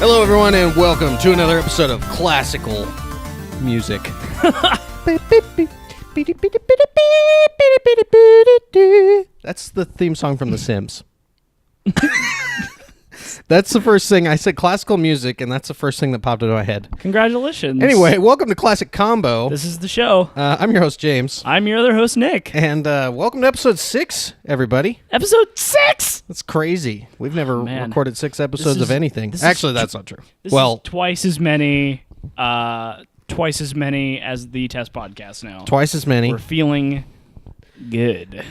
Hello, everyone, and welcome to another episode of Classical Music. That's the theme song from The Sims. That's the first thing. I said classical music, and that's the first thing that popped into my head. Congratulations. Anyway, welcome to Classic Combo. This is the show. I'm your host, James. I'm your other host, Nick. And welcome to episode 6, everybody. Episode 6! That's crazy. We've never recorded 6 episodes of anything. Actually, that's not true. This is twice as many as the test podcast now. Twice as many. We're feeling good.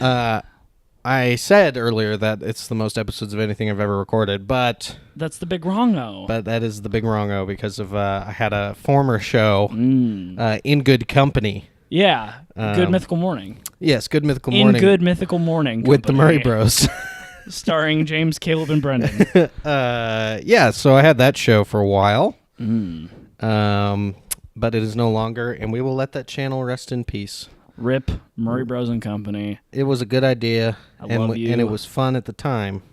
I said earlier that it's the most episodes of anything I've ever recorded, but... That's the big wrong-o. But that is the big wrong-o because of I had a former show, In Good Company. Yeah, Good Mythical Morning. Yes, Good Mythical Morning. In Good Mythical Morning. With the Murray Bros. Starring James, Caleb, and Brendan. Yeah, so I had that show for a while. But it is no longer, and we will let that channel rest in peace. Rip Murray Bros. And Company. It was a good idea, love you. And it was fun at the time.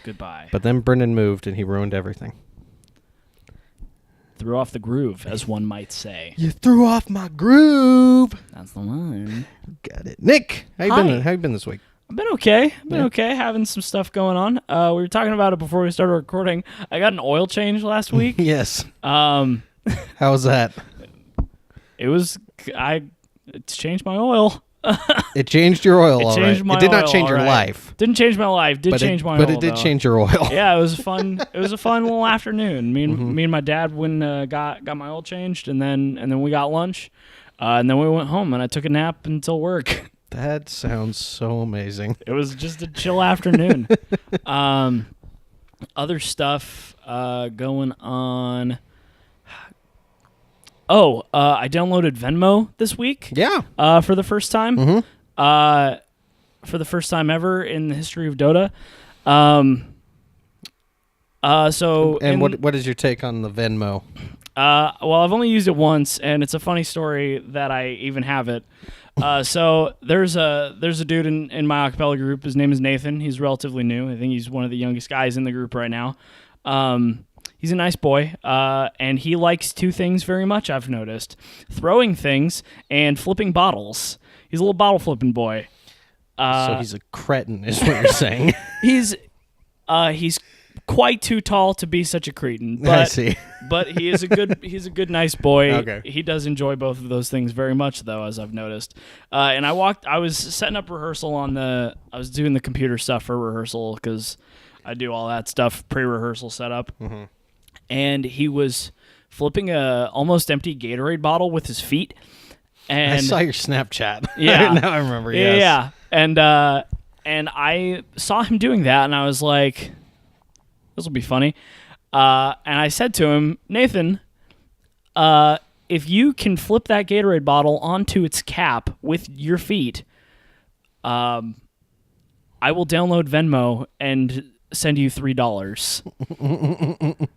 Goodbye. But then Brendan moved, and he ruined everything. Threw off the groove, as one might say. You threw off my groove. That's the one. Got it. Nick, how you been this week? I've been okay. Okay, having some stuff going on. We were talking about it before we started recording. I got an oil change last week. Yes. How was that? It's changed my oil. It changed your oil, all right. My it did not oil, change your life. Didn't change my life. Change my oil, but it did change your oil. Yeah, it was fun. It was a fun little afternoon. Me and my dad got my oil changed, and then we got lunch, and then we went home, and I took a nap until work. That sounds so amazing. It was just a chill afternoon. Other stuff going on. I downloaded Venmo this week. Yeah. For the first time. Mm-hmm. For the first time ever in the history of Dota. What is your take on the Venmo? Well, I've only used it once, and it's a funny story that I even have it. So there's a dude in my acapella group. His name is Nathan. He's relatively new. I think he's one of the youngest guys in the group right now. He's a nice boy, and he likes 2 things very much, I've noticed. Throwing things and flipping bottles. He's a little bottle flipping boy. So he's a cretin, is what you're saying. He's quite too tall to be such a cretin. But, I see. But he's a good, nice boy. Okay. He does enjoy both of those things very much, though, as I've noticed. And I was setting up rehearsal I was doing the computer stuff for rehearsal because I do all that stuff, pre-rehearsal setup. Mm-hmm. And he was flipping a almost empty Gatorade bottle with his feet. And I saw your Snapchat. Yeah. Now I remember, yes. Yeah. And I saw him doing that, and I was like, this will be funny. And I said to him, Nathan, if you can flip that Gatorade bottle onto its cap with your feet, I will download Venmo and send you $3.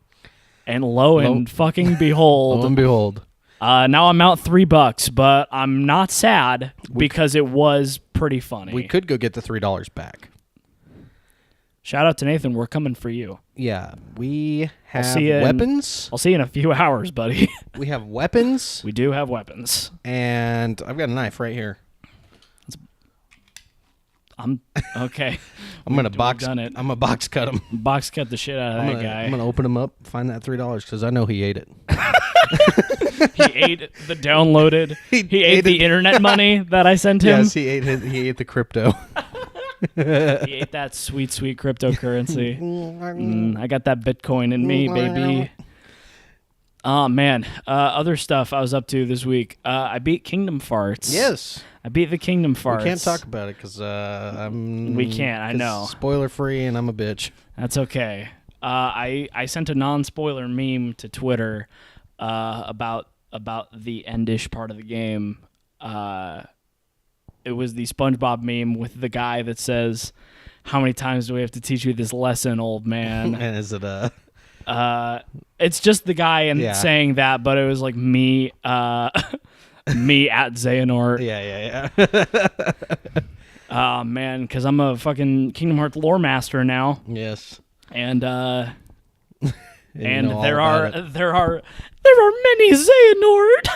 And lo and fucking behold. Lo and behold. Now I'm out $3, but I'm not sad because it was pretty funny. We could go get the $3 back. Shout out to Nathan. We're coming for you. Yeah. We have weapons. I'll see you in a few hours, buddy. We have weapons. We do have weapons. And I've got a knife right here. I'm okay. I'm gonna box cut him. Box cut the shit out of that guy. I'm gonna open him up, find that $3 because I know he ate it. He ate the downloaded. He ate the internet money that I sent him. Yes, he ate the crypto. He ate that sweet cryptocurrency. I got that Bitcoin in me, baby. Oh man, other stuff I was up to this week. I beat Kingdom Farts. Yes. I beat the Kingdom Farts. We can't talk about it because we can't. I know. Spoiler free, and I'm a bitch. That's okay. I sent a non-spoiler meme to Twitter about the endish part of the game. It was the SpongeBob meme with the guy that says, "How many times do we have to teach you this lesson, old man?" And is it it's just the guy saying that, but it was like me. Me at Xehanort. Yeah. Oh, man, because I'm a fucking Kingdom Hearts lore master now. Yes. And And you know there all are about it. there are many Xehanort.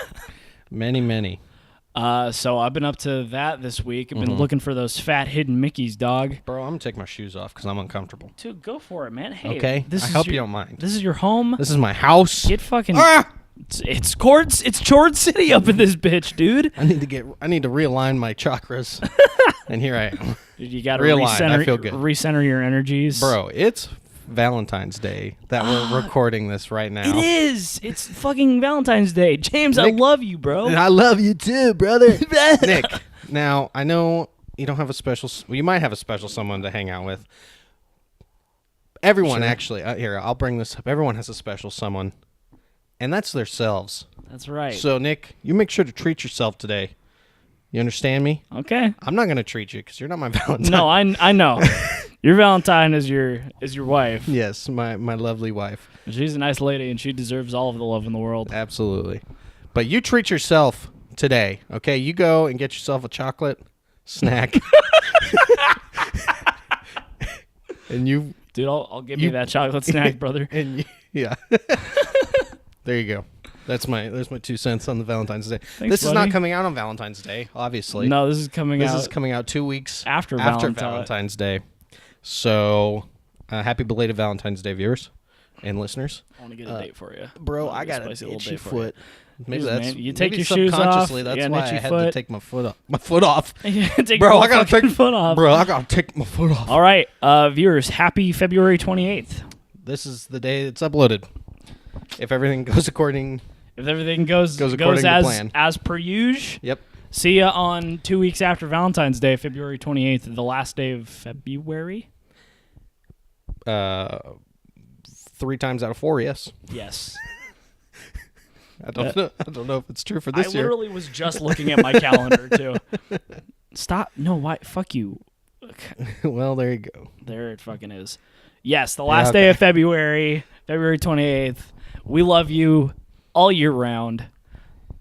Many. So I've been up to that this week. I've been looking for those fat hidden Mickeys, dog. Bro, I'm gonna take my shoes off because I'm uncomfortable. Dude, go for it, man. Hey, Okay, I hope you don't mind. This is your home. This is my house. Get fucking. Ah! It's Chord City up in this bitch, dude. I need to realign my chakras, and here I am. Dude, you gotta Realign. recenter. I feel good. Recenter your energies, Bro, it's Valentine's Day that we're recording this right now. It is. It's fucking Valentine's Day, James. I Nick- love you, bro. And I love you too, brother. Nick, now I know you don't have a special. Well, you might have a special someone to hang out with. Everyone actually. Here, I'll bring this up. Everyone has a special someone, and that's themselves. That's right. So, Nick, you make sure to treat yourself today. You understand me? Okay. I'm not gonna treat you because you're not my Valentine. No, I know. Your Valentine is your wife. Yes, my lovely wife. She's a nice lady, and she deserves all of the love in the world. Absolutely. But you treat yourself today, okay? You go and get yourself a chocolate snack. And you... Dude, I'll give you that chocolate snack, brother. And yeah. There you go. There's my 2 cents on the Valentine's Day. Thanks, This is buddy. not coming out on Valentine's Day, obviously. No, this is coming out. This is coming out 2 weeks After Valentine's Day. So, happy belated Valentine's Day, viewers and listeners. I want to get a date for you. Bro, I get got a an spicy little itchy date for foot. Maybe Jeez, that's man. You take maybe your shoes off, subconsciously. you That's got an why I itchy had foot. to take my foot off. My foot off, Take bro. your I gotta fucking take foot off. Bro, I gotta take my foot off. All right, viewers, happy February 28th. This is the day it's uploaded. If everything goes according. If everything goes according to plan. as per usual. Yep. See ya on 2 weeks after Valentine's Day, February 28th, the last day of February. 3 times out of 4, yes. Yes. I don't know. I don't know if it's true for this I year. literally was just looking at my calendar too. Stop. No, why? Fuck you. Well, there you go. There it fucking is. Yes, the last day of February, February 28th. We love you all year round.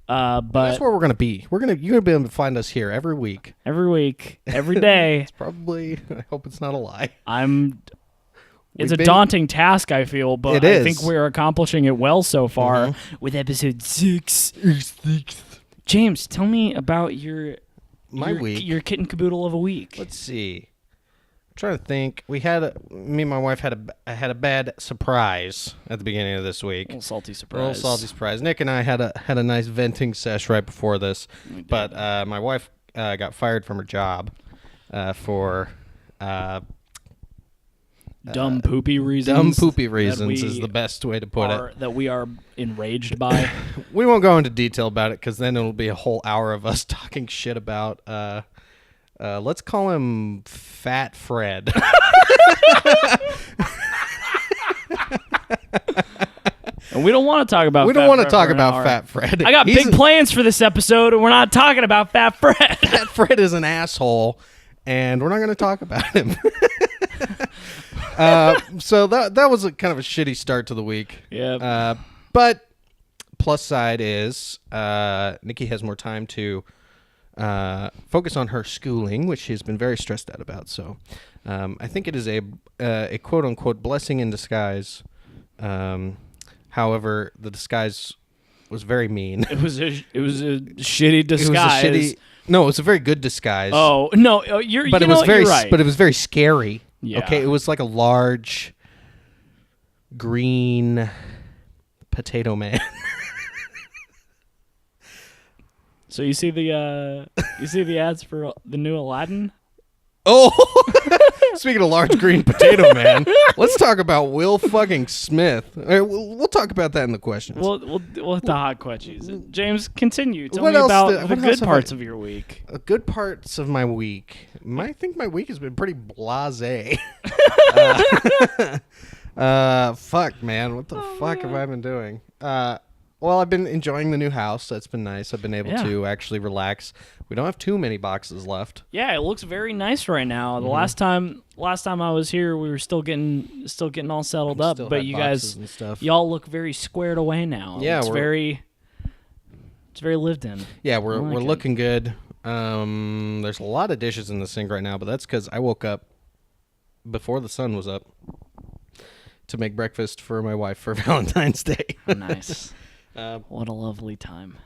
But That's where we're gonna be. You're gonna be able to find us here every week. every week, every day, It's probably. I hope it's not a lie. It's We've a been- daunting task, I feel, but It I is. think we're accomplishing it well so far with episode 6. James, tell me about your week. your kitten caboodle of a week. Let's see. I'm trying to think. Me and my wife had a bad surprise at the beginning of this week. A little salty A surprise. little salty surprise. Nick and I had a nice venting sesh right before this, but my wife got fired from her job for Dumb poopy reasons. dumb poopy that reasons we is the best way to put it. That we are enraged by. We won't go into detail about it because then it'll be a whole hour of us talking shit about. Let's call him Fat Fred. And we don't want to talk about We don't Fat want to Fred talk for an about hour. Fat Fred. I got big plans for this episode, and we're not talking about Fat Fred. Fat Fred is an asshole, and we're not going to talk about him. So that was a kind of a shitty start to the week. Yeah. But plus side is Nikki has more time to focus on her schooling, which she's been very stressed out about. So I think it is a quote unquote blessing in disguise. However, the disguise was very mean. It was a shitty disguise. It was a shitty. No, it was a very good disguise. Oh no, you're. But you it was know, very. You're right. But it was very scary. Yeah. Okay, it was like a large green potato man. So you see the ads for the new Aladdin? Oh, speaking of large green potato man, let's talk about Will fucking Smith. All right, we'll talk about that in the questions. We'll hit the hot questions. James, continue. Tell What me else about did- the what else good have parts I- of your week. Good parts of my week. I think my week has been pretty blasé. Fuck, man. What the fuck have I been doing? Well, I've been enjoying the new house. That's been nice. I've been able to actually relax. We don't have too many boxes left. Yeah, it looks very nice right now. The last time I was here, we were still getting all settled up. Still But had you boxes guys, and stuff. y'all look very squared away now. Yeah, it's very lived in. Yeah, I we're like it. looking good. There's a lot of dishes in the sink right now, but that's because I woke up before the sun was up. to make breakfast for my wife for Valentine's Day. Nice. What a lovely time.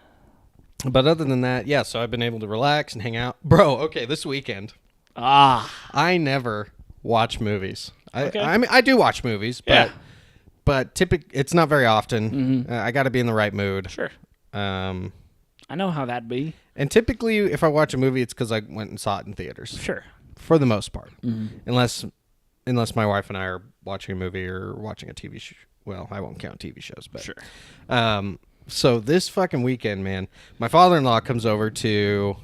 But other than that, yeah, so I've been able to relax and hang out. Bro, okay, this weekend, I never watch movies. Okay. I mean, I do watch movies, Yeah. but it's not very often. I got to be in the right mood. Sure. Um, I know how that'd be. and typically, if I watch a movie, it's because I went and saw it in theaters. Sure. For the most part, unless my wife and I are watching a movie or watching a TV show. Well, I won't count TV shows, but Sure. So this fucking weekend, man, my father-in-law comes over to.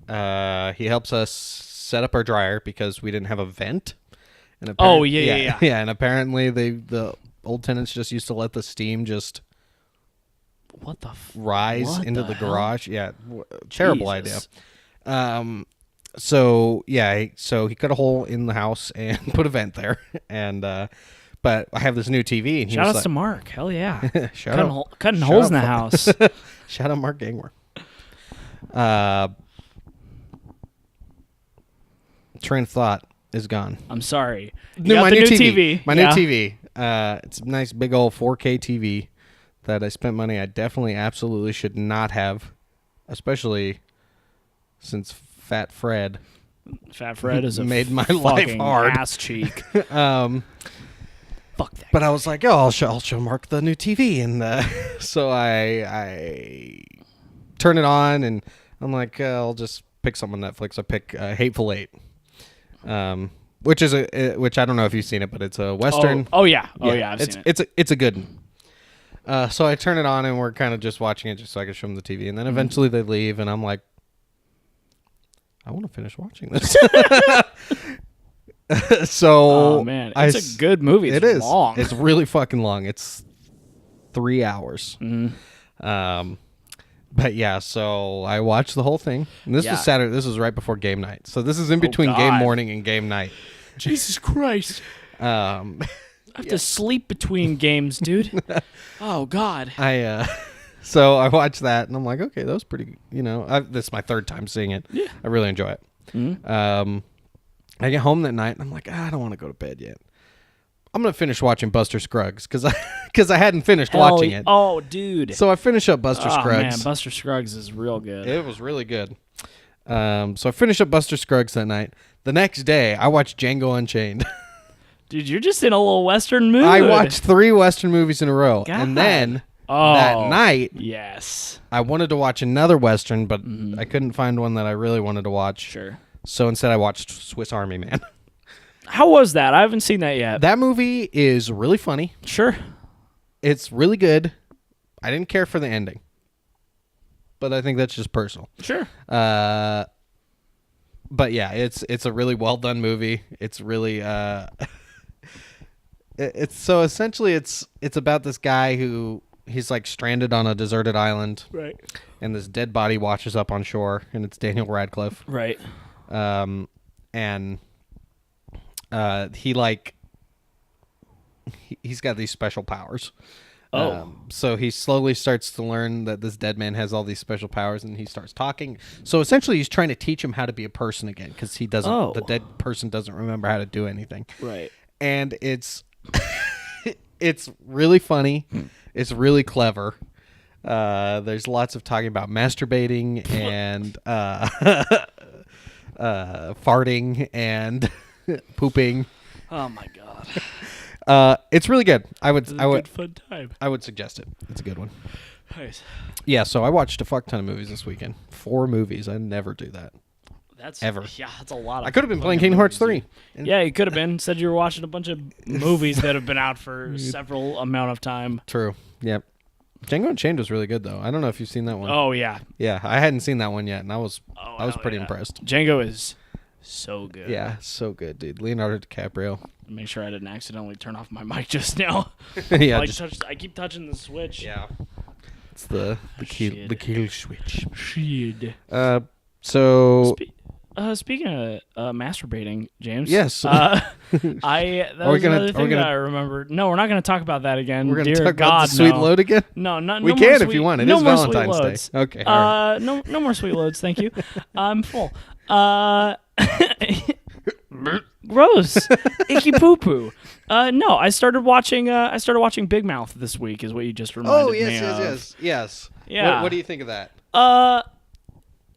He helps us set up our dryer because we didn't have a vent. And yeah. And apparently the old tenants just used to let the steam just What the rise what into the the hell? garage. Yeah, terrible Jesus. idea. So yeah, so he cut a hole in the house and put a vent there, and but I have this new TV, and he Shout was outs like, to Mark. Hell yeah. Shout out. Cutting Shout holes out in the for- house. Shout out Mark Gangwer. Train of thought is gone. I'm sorry. You No, got my the new new TV. My Yeah. new TV. It's a nice big old 4K TV that I spent money I definitely absolutely should not have, especially since Fat Fred Fat Fred is a made my life fucking hard. ass cheek. Fuck that. But I was like, oh, I'll show Mark the new TV, and so I turn it on, and I'm like, I'll just pick something on Netflix. I pick Hateful Eight, which is which I don't know if you've seen it, but it's a western. Oh yeah. I've seen it. It's a good one. So I turn it on, and we're kind of just watching it just so I can show them the TV, and then eventually they leave, and I'm like, I want to finish watching this. So Oh man, it's a good movie. It's It is long. It's really fucking long. It's 3 hours. But yeah, so I watched the whole thing. And this Yeah. was Saturday. This was right before game night. So this is in between God. game morning and game night. Jesus Christ. I have to sleep between games, dude. Oh God. So I watched that, and I'm like, okay, that was pretty. This is my third time seeing it. Yeah. I really enjoy it. I get home that night, and I'm like, I don't want to go to bed yet. I'm gonna finish watching Buster Scruggs because I hadn't finished watching it. Oh, dude. So I finish up Buster Oh Scruggs. man, Buster Scruggs is real good. It was really good. So I finished up Buster Scruggs that night. The next day, I watched Django Unchained. Dude, you're just in a little Western mood. I watched 3 Western movies in a row, God. and then Oh, that night, Yes. I wanted to watch another Western, but I couldn't find one that I really wanted to watch. Sure. So instead, I watched Swiss Army Man. How was that? I haven't seen that yet. That movie is really funny. Sure. It's really good. I didn't care for the ending, but I think that's just personal. Sure. But yeah, it's a really well done movie. It's really it's so essentially it's about this guy who he's like stranded on a deserted island, Right. and this dead body washes up on shore, and it's Daniel Radcliffe. Right. And he's got these special powers. So he slowly starts to learn that this dead man has all these special powers, and he starts talking. So essentially, he's trying to teach him how to be a person again because he doesn't. Oh. The dead person doesn't remember how to do anything. Right. And it's it's really funny. It's really clever. There's lots of talking about masturbating and farting and pooping. Oh my God. It's really good. I would Good fun time. I would suggest it. It's a good one. Nice. Yeah, so I watched a fuck ton of movies this weekend. 4 movies. I never do that. That's Ever. Yeah, that's a lot of. I could have been playing fucking Kingdom Hearts movies, 3. dude. Yeah, you could have been. Said you were watching a bunch of movies that have been out for several amount of time. True. Yep. Django Unchained was really good though. I don't know if you've seen that one. Oh yeah. Yeah, I hadn't seen that one yet, and I was hell pretty yeah. impressed. Django is so good. Yeah, so good, dude. Leonardo DiCaprio. Make sure I didn't accidentally turn off my mic just now. Yeah, I keep touching the switch. yeah. It's the kill switch. Shit. So Speaking of masturbating, James. Yes. That was another thing gonna- that I remember. No, we're not going to talk about that again. we're gonna Dear talk God, about the sweet no. load again. No, not. We no can more if sweet, you want. It no is more Valentine's sweet Day. loads. Okay, all No more sweet loads. Thank you. I'm full. Gross. Icky poo poo. No, I started watching Big Mouth this week. Is what you just reminded Oh, me of. yes. Yeah. What do you think of that?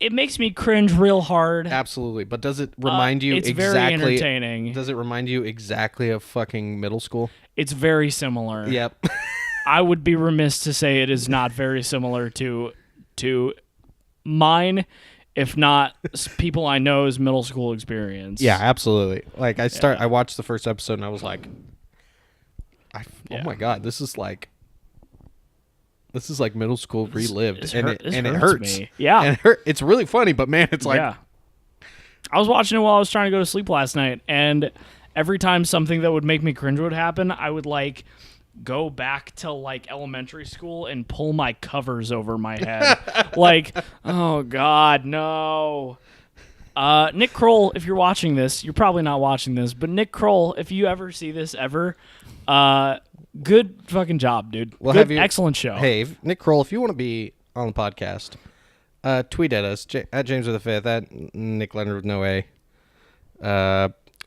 It makes me cringe real hard. Absolutely. But does it remind you it's exactly... very entertaining. Does it remind you exactly of fucking middle school? It's very similar. Yep. I would be remiss to say it is not very similar to mine, if not people I know's middle school experience. Yeah, absolutely. Like I watched the first episode and I was like, oh my God, this is like middle school relived, and it hurts me. Yeah, and it's really funny, but man, it's like, yeah. I was watching it while I was trying to go to sleep last night, and every time something that would make me cringe would happen, I would like go back to like elementary school and pull my covers over my head. Like, oh God, no. Nick Kroll, if you're watching this, you're probably not watching this, but Nick Kroll, if you ever see this ever, good fucking job, dude. Well, good, excellent show. Hey, Nick Kroll, if you want to be on the podcast, tweet at us at James with a Fifth, at Nick Leonard with no A.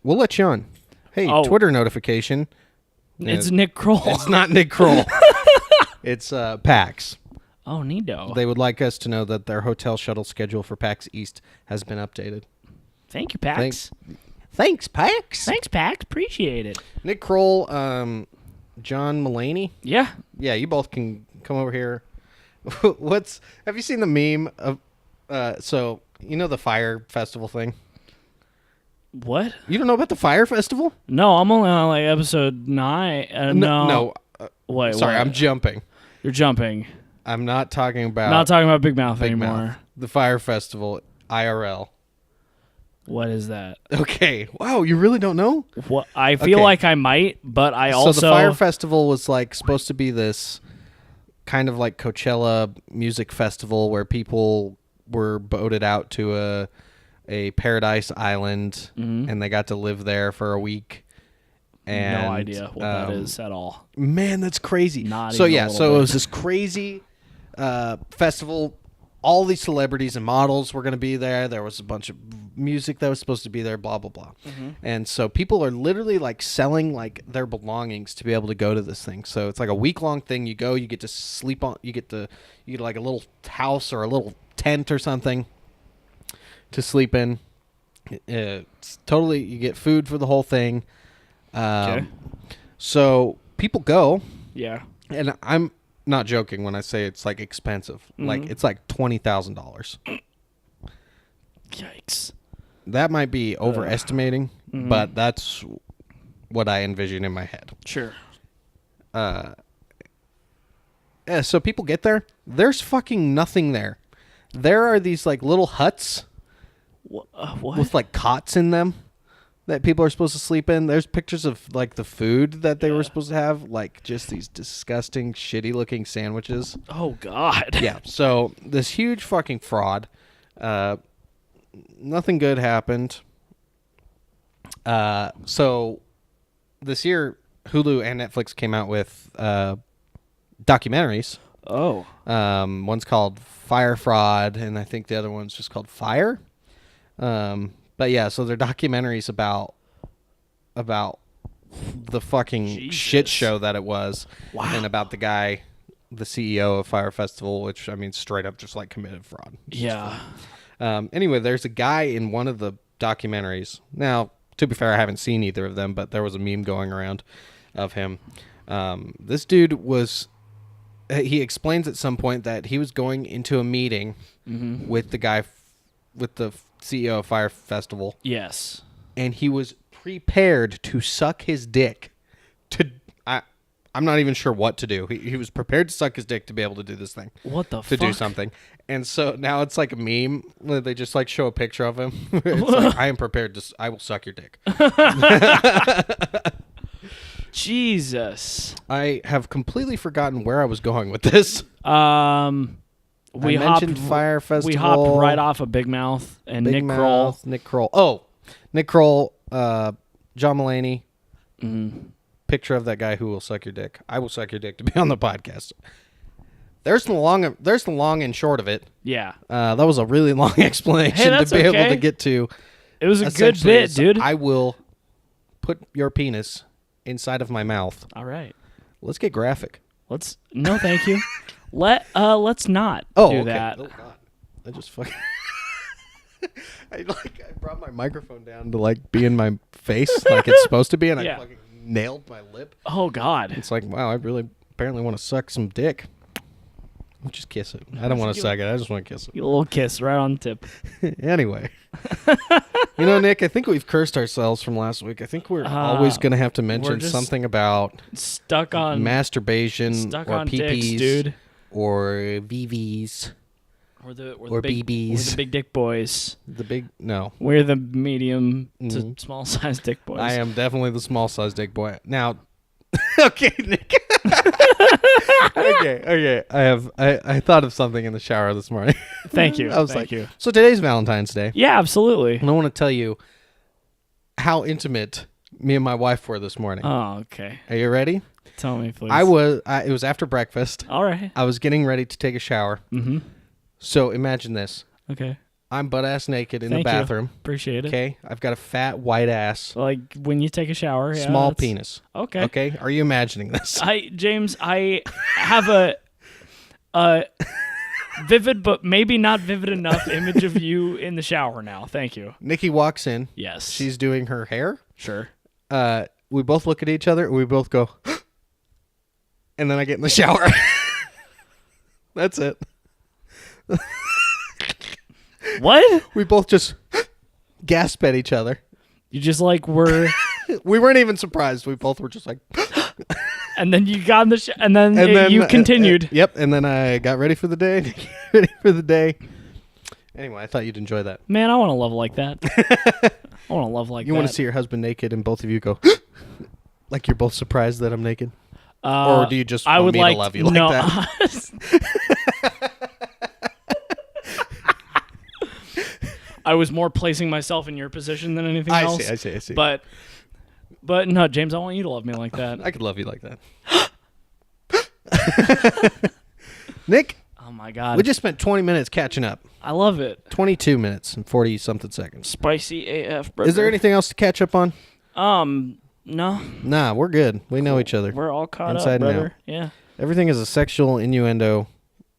We'll let you on. Hey, Twitter notification. It's Nick Kroll. It's not Nick Kroll. It's PAX. Oh, neato. They would like us to know that their hotel shuttle schedule for PAX East has been updated. Thank you, PAX. Thanks, PAX. Thanks, PAX. Appreciate it. Nick Kroll, John Mulaney. Yeah. Yeah, you both can come over here. Have you seen the meme of, so, you know the Fire Festival thing? What? You don't know about the Fire Festival? No, I'm only on like episode 9. No. Wait, sorry, what? I'm jumping. You're jumping. I'm not talking about... Not talking about Big Mouth anymore. Mouth. The Fire Festival, IRL. What is that? Okay. Wow, you really don't know? What? I feel like I might, but I also... So the Fire Festival was like supposed to be this kind of like Coachella music festival where people were boated out to a paradise island, and they got to live there for a week. And, no idea what that is at all. Man, that's crazy. Not so even yeah, a so little it bit. was this crazy festival. All these celebrities and models were going to be there. There was a bunch of music that was supposed to be there, blah blah blah. And so people are literally like selling like their belongings to be able to go to this thing. So it's like a week-long thing. You go, you get to sleep on, you get like a little house or a little tent or something to sleep in. It's totally, you get food for the whole thing. Okay. So people go. Yeah. And I'm not joking when I say it's like expensive. Like it's like $20,000. Yikes. That might be overestimating, but that's what I envision in my head. Sure. Yeah, so people get there. There's fucking nothing there. There are these like little huts What? with like cots in them that people are supposed to sleep in. There's pictures of like the food that they were supposed to have, like just these disgusting, shitty looking sandwiches. Oh, God. Yeah, so this huge fucking fraud. Nothing good happened. So this year, Hulu and Netflix came out with documentaries. Oh. One's called Fire Fraud, and I think the other one's just called Fire. But yeah, so they're documentaries about the fucking shit show that it was. Wow. And about the guy, the CEO of Fire Festival, which, I mean, straight up just like committed fraud. Yeah. Anyway, there's a guy in one of the documentaries. Now, to be fair, I haven't seen either of them, but there was a meme going around of him. This dude was... He explains at some point that he was going into a meeting with the guy, with the CEO of Fire Festival. Yes. And he was prepared to suck his dick. I'm not even sure what to do. He was prepared to suck his dick to be able to do this thing. What the to fuck? do something. And so now it's like a meme where they just like show a picture of him. It's like, I am prepared to. I will suck your dick. Jesus. I have completely forgotten where I was going with this. I mentioned Fire Festival. We hopped right off of Big Mouth and Big Nick Kroll. Nick Kroll. Oh, Nick Kroll, John Mulaney. Picture of that guy who will suck your dick. I will suck your dick to be on the podcast. There's the long and short of it. Yeah. That was a really long explanation that's to be able okay. to get to. It was a good bit, dude. I will put your penis inside of my mouth. All right. Let's get graphic. No, thank you. Let's not do that. Oh God, I just fucking. I brought my microphone down to like be in my face like it's supposed to be, and I fucking nailed my lip. Oh God. It's like, wow, I really apparently want to suck some dick. I'll just kiss it. I don't want to suck it. I just want to kiss it. A little kiss right on the tip. Anyway. Nick, I think we've cursed ourselves from last week. I think we're always going to have to mention something about stuck on masturbation or on PPs, dicks, dude. Or VVs. Or BBs. We're the big dick boys. No. We're the medium to small size dick boys. I am definitely the small size dick boy. Now, okay, Nick. Okay. I thought of something in the shower this morning. Thank you. I was Thank you. So today's Valentine's Day. Yeah, absolutely. And I want to tell you how intimate me and my wife were this morning. Oh, okay. Are you ready? Tell me, please. It was after breakfast. All right. I was getting ready to take a shower. Mm-hmm. So imagine this. Okay. I'm butt-ass naked in the bathroom. Appreciate it. Okay? I've got a fat, white ass. Like when you take a shower. Yeah, small penis. Okay. Okay? Are you imagining this? James, I have a vivid but maybe not vivid enough image of you in the shower now. Thank you. Nikki walks in. Yes. She's doing her hair. Sure. We both look at each other and we both go, and then I get in the shower. That's it. What? We both just gasp at each other. You just like were... We weren't even surprised. We both were just like... And then you got in the and then you continued. Yep, and then I got ready for the day. Anyway, I thought you'd enjoy that. Man, I want to love like that. I want to love like that. You want to see your husband naked and both of you go... like you're both surprised that I'm naked? Or do you just want me to love you like that? I was more placing myself in your position than anything else. I see. But no, James, I want you to love me like that. I could love you like that. Nick. Oh my God. We just spent 20 minutes catching up. I love it. 22 minutes and 40-something seconds. Spicy AF, brother. Is there anything else to catch up on? No. Nah, we're good. We know each other. We're all caught inside up, brother. and out. Yeah. Everything is a sexual innuendo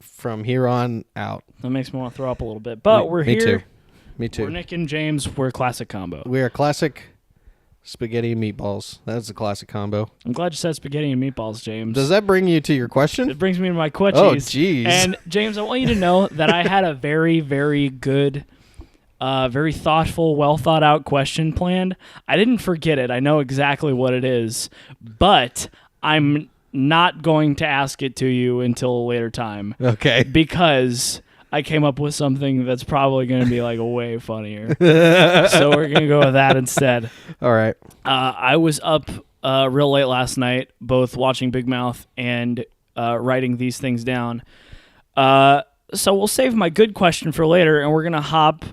from here on out. That makes me want to throw up a little bit. But we're here. Me too. We're Nick and James. We're a classic combo. We are classic spaghetti and meatballs. That's a classic combo. I'm glad you said spaghetti and meatballs, James. Does that bring you to your question? It brings me to my questions. Oh, jeez. And James, I want you to know that I had a very, very good, very thoughtful, well thought out question planned. I didn't forget it. I know exactly what it is, but I'm not going to ask it to you until a later time. Okay. Because I came up with something that's probably going to be like way funnier. So we're going to go with that instead. All right. I was up real late last night, both watching Big Mouth and writing these things down. So we'll save my good question for later, and we're going to hop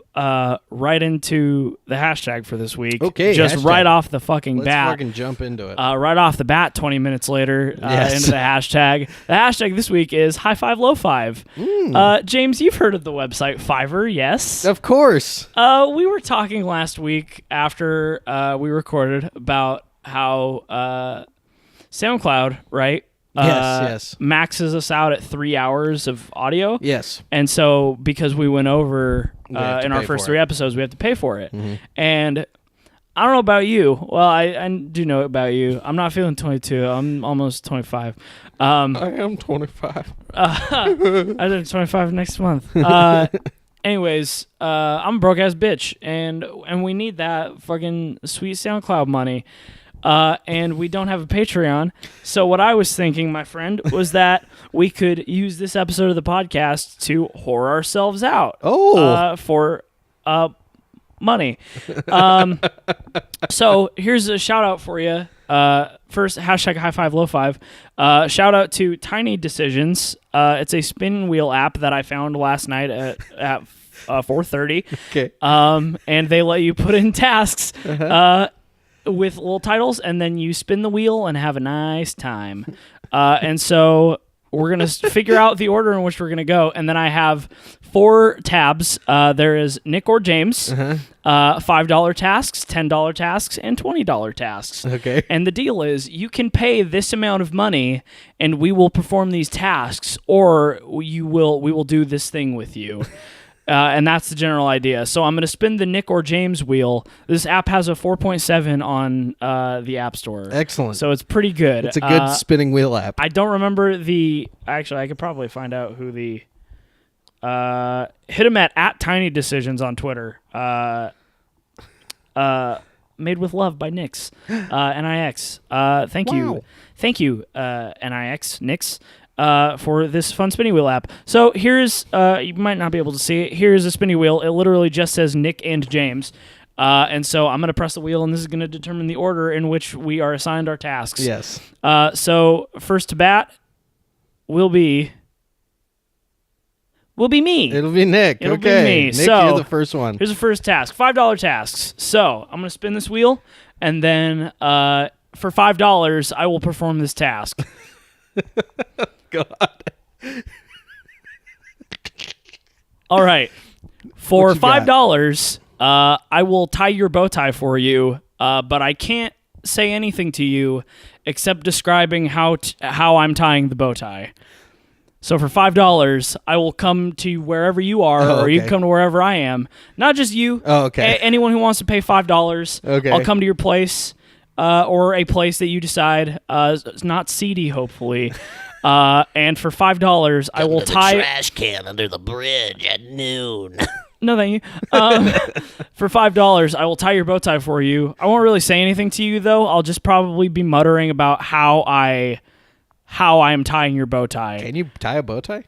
right into the hashtag for this week. Okay, just hashtag. Right off the fucking bat. Let's fucking jump into it. Right off the bat, 20 minutes later, into the hashtag. The hashtag this week is High Five Low Five. James, you've heard of the website Fiverr, yes? Of course. We were talking last week after we recorded about how SoundCloud, right? Yes. Maxes us out at 3 hours of audio. Yes. And so because we went over in our first 3 it. episodes, we have to pay for it. Mm-hmm. And I don't know about you. Well, I do know about you. I'm not feeling 22. I'm almost 25. I am 25. I turn 25 next month. Anyways, I'm a broke ass bitch, and we need that fucking sweet SoundCloud money. And we don't have a Patreon. So what I was thinking, my friend, was that we could use this episode of the podcast to whore ourselves out. For money. So here's a shout out for you. First, hashtag High Five Low Five. Shout out to Tiny Decisions. It's a spin wheel app that I found last night at 4:30. Okay. And they let you put in tasks. With little titles, and then you spin the wheel and have a nice time. And so we're gonna figure out the order in which we're gonna go, and then I have 4 tabs. There is Nick or James, $5 tasks, $10 tasks, and $20 tasks. Okay. And the deal is, you can pay this amount of money, and we will perform these tasks, or we will do this thing with you. And that's the general idea. So I'm going to spin the Nick or James wheel. This app has a 4.7 on the App Store. Excellent. So it's pretty good. It's a good spinning wheel app. I don't remember the... Actually, I could probably find out who the... hit him at Tiny Decisions on Twitter. Made with Love by Nix. Nix. Thank you. Thank you, Nix. Nix. For this fun spinning wheel app. So here's, you might not be able to see it. Here's a spinning wheel. It literally just says Nick and James. And so I'm going to press the wheel, and this is going to determine the order in which we are assigned our tasks. Yes. So first to bat will be me. It'll be Nick. It'll okay. be me. Nick, So, you're the first one. Here's the first task. $5 tasks. So I'm going to spin this wheel, and then for $5, I will perform this task. God. All right. For What you got? $5, I will tie your bow tie for you, but I can't say anything to you except describing how I'm tying the bow tie. So for $5, I will come to wherever you are, or you can come to wherever I am. Not just you. Oh, okay. Anyone who wants to pay $5, Okay. I'll come to your place, or a place that you decide. It's not seedy, hopefully. And for $5, I will tie... trash can under the bridge at noon. No, thank you. For $5, I will tie your bow tie for you. I won't really say anything to you, though. I'll just probably be muttering about how I am tying your bow tie. Can you tie a bow tie?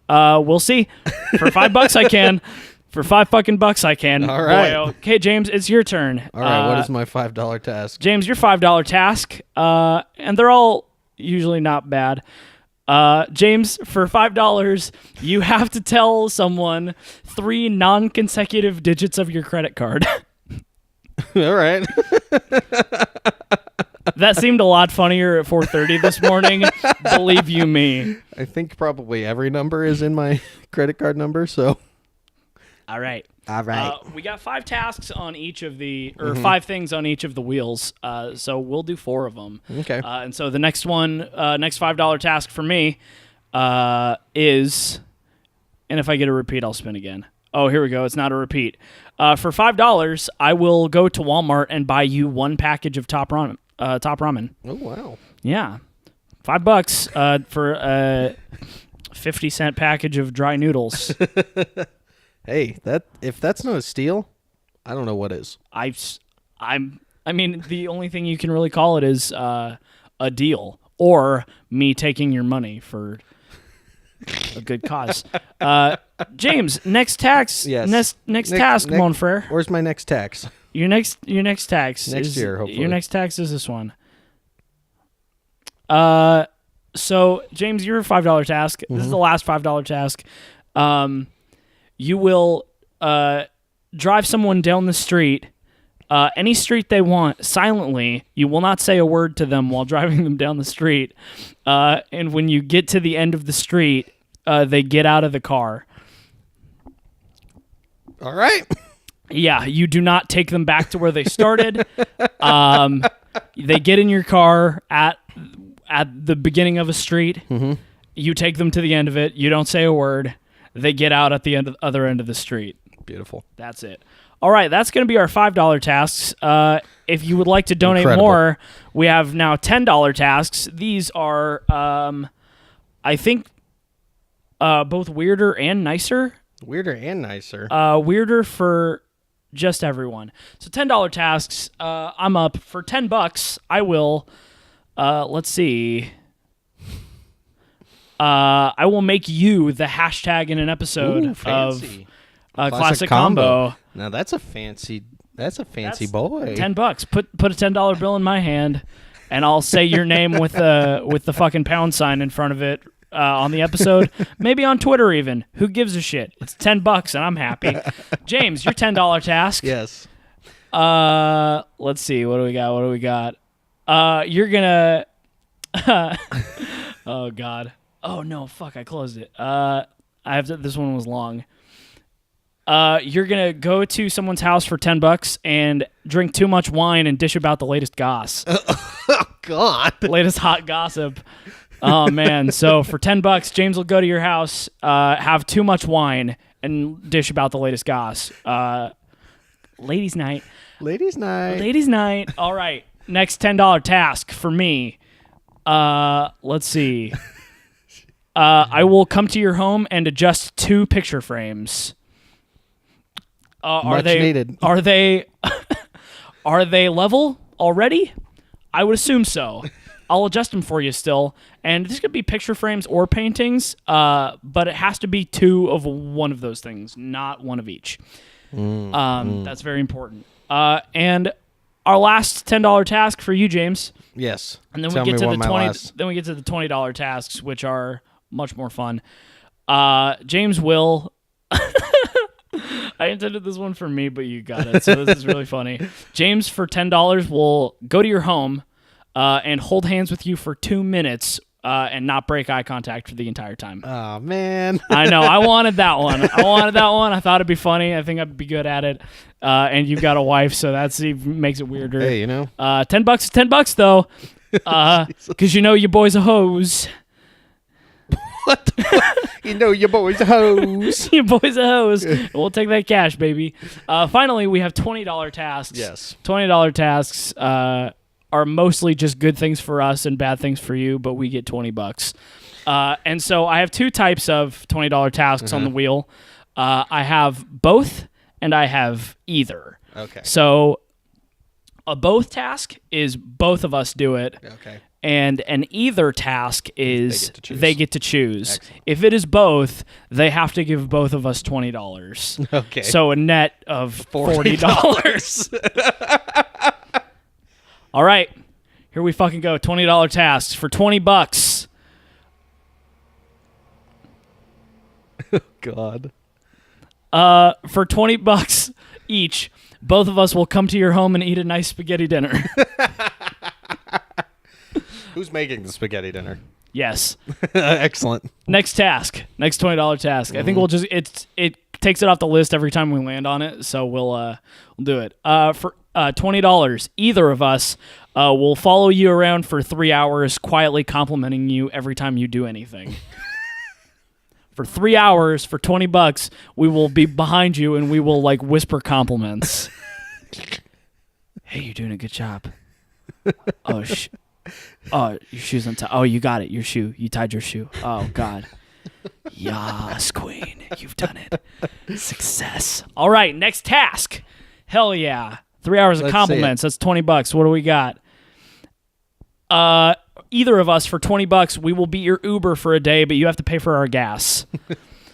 We'll see. For $5, I can. For $5 I can. All right. Boy, okay, James, it's your turn. All right. What is my $5 task? James, your $5 task, and they're all usually not bad. James, for $5, you have to tell someone 3 non-consecutive digits of your credit card. All right. That seemed a lot funnier at 4:30 this morning. Believe you me. I think probably every number is in my credit card number, so. All right. All right. We got 5 tasks on each of the, or 5 things on each of the wheels. So we'll do 4 of them. Okay. And so the next one, next $5 task for me, is, and if I get a repeat, I'll spin again. Oh, here we go. It's not a repeat. For $5, I will go to Walmart and buy you 1 package of Top Ramen. Oh, wow. Yeah, $5 for a 50-cent package of dry noodles. Hey, if that's not a steal, I don't know what is. I mean, the only thing you can really call it is a deal, or me taking your money for a good cause. James, next tax. Yes. Next task, mon frere. Where's my next tax? Your next tax Next year, hopefully. Your next tax is this one. So James, your $5 task. This is the last $5 task. You will drive someone down the street, any street they want, silently. You will not say a word to them while driving them down the street. And when you get to the end of the street, they get out of the car. All right. Yeah, you do not take them back to where they started. They get in your car at the beginning of a street. Mm-hmm. You take them to the end of it. You don't say a word. They get out at the other end of the street. Beautiful. That's it. All right, that's going to be our $5 tasks. If you would like to donate Incredible. more, we have now $10 tasks. These are, I think, both weirder and nicer. Weirder and nicer. Weirder for just everyone. So $10 tasks. I'm up for $10. I will. Let's see. I will make you the hashtag in an episode Ooh, fancy. of Classic Combo. Now that's a fancy That's boy. $10. Put a $10 bill in my hand, and I'll say your name with the fucking pound sign in front of it on the episode. Maybe on Twitter even. Who gives a shit? It's $10 and I'm happy. James, your $10 task. Yes. Let's see. What do we got? You're gonna. Oh God. Oh no, fuck! I closed it. This one was long. You're gonna go to someone's house for $10 and drink too much wine and dish about the latest goss, Oh God. latest hot gossip. Oh man! So for $10, James will go to your house, have too much wine, and dish about the latest goss. Ladies' night. Ladies' night. Ladies' night. All right. Next $10 task for me. Let's see. I will come to your home and adjust 2 picture frames. Much needed. Are they level already? I would assume so. I'll adjust them for you still. And this could be picture frames or paintings, but it has to be 2 of one of those things, not 1 of each. That's very important. And our last $10 task for you, James. Yes. And then Tell we get me to what the my 20. last- Then we get to the $20 tasks, which are much more fun. James will. I intended this one for me, but you got it. So this is really funny. James, for $10, will go to your home and hold hands with you for 2 minutes and not break eye contact for the entire time. Oh man. I know. I wanted that one. I thought it'd be funny. I think I'd be good at it. And you've got a wife, so that's even makes it weirder. Hey, you know. $10 is $10 though, because you know your boy's a hose. What? You know your boy's a hose. Your boy's a hose. We'll take that cash, baby. Finally, we have $20 tasks. Yes. $20 tasks are mostly just good things for us and bad things for you, but we get $20. And so I have 2 types of $20 tasks on the wheel. I have both and I have either. Okay. So a both task is both of us do it. Okay. And an either task is they get to choose. Excellent. If it is both, they have to give both of us $20. Okay. So a net of $40. All right. Here we fucking go. $20 tasks for $20. God. For $20 each, both of us will come to your home and eat a nice spaghetti dinner. Who's making the spaghetti dinner? Yes. Excellent. Next task. Next $20 task. I think we'll just it takes it off the list every time we land on it, so we'll do it. For $20, either of us will follow you around for 3 hours, quietly complimenting you every time you do anything. For 3 hours, for $20, we will be behind you and we will like whisper compliments. Hey, you're doing a good job. Oh, your shoe's untied. Oh, you got it. Your shoe. You tied your shoe. Oh, God. Yas, queen. You've done it. Success. All right, next task. Hell yeah. 3 hours of Let's compliments. That's $20. What do we got? Either of us for $20, we will be your Uber for a day, but you have to pay for our gas.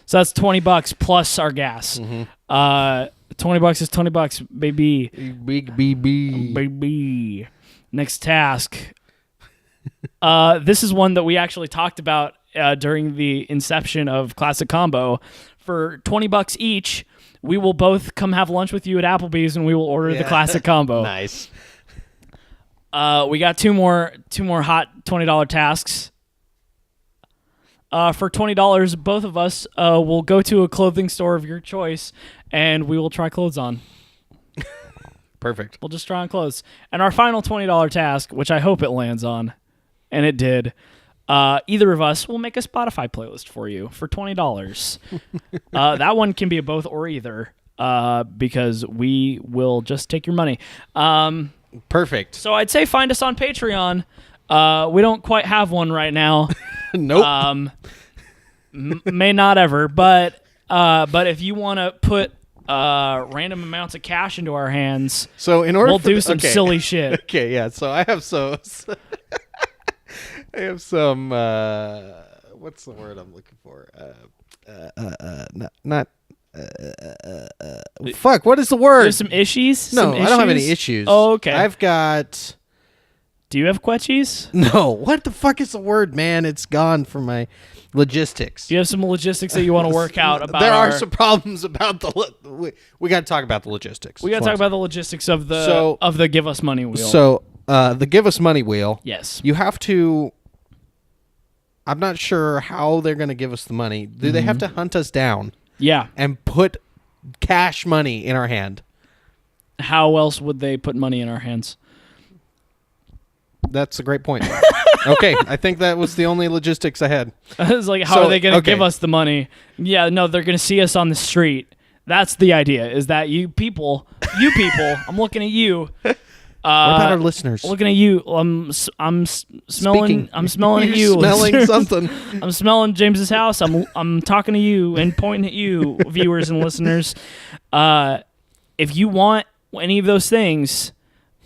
So that's $20 plus our gas. $20 is $20, baby. Big BB. Baby. Next task. This is one that we actually talked about during the inception of Classic Combo. For $20 each, we will both come have lunch with you at Applebee's, and we will order the Classic Combo. Nice. We got two more hot $20 tasks. For $20, both of us will go to a clothing store of your choice, and we will try clothes on. Perfect. We'll just try on clothes. And our final $20 task, which I hope it lands on, and it did, either of us will make a Spotify playlist for you for $20. That one can be a both or either, because we will just take your money. Perfect. So I'd say find us on Patreon. We don't quite have one right now. Nope. May not ever, but if you want to put random amounts of cash into our hands, So in order we'll do some silly shit. Okay, yeah. So I have I have some. What's the word I'm looking for? Not. Fuck. What is the word? There's some issues. No, some I don't have any issues? issues. Oh, okay. I've got. Do you have quetchies? No. What the fuck is the word, man? It's gone from my logistics. Do you have some logistics that you want to work out about? There are some problems about the. We got to talk about the logistics. We got to talk about the logistics of the give us money wheel. So the give us money wheel. Yes. You have to I'm not sure how they're going to give us the money. Do they have to hunt us down Yeah. and put cash money in our hand? How else would they put money in our hands? That's a great point. Okay, I think that was the only logistics I had. It's like, how So, are they going to okay. give us the money? Yeah, no, they're going to see us on the street. That's the idea, is that you people, I'm looking at you. What about our listeners? Looking at you. I'm smelling. Speaking. I'm smelling You're at you. smelling listeners. something. I'm smelling James's house. I'm talking to you and pointing at you, viewers and listeners. If you want any of those things,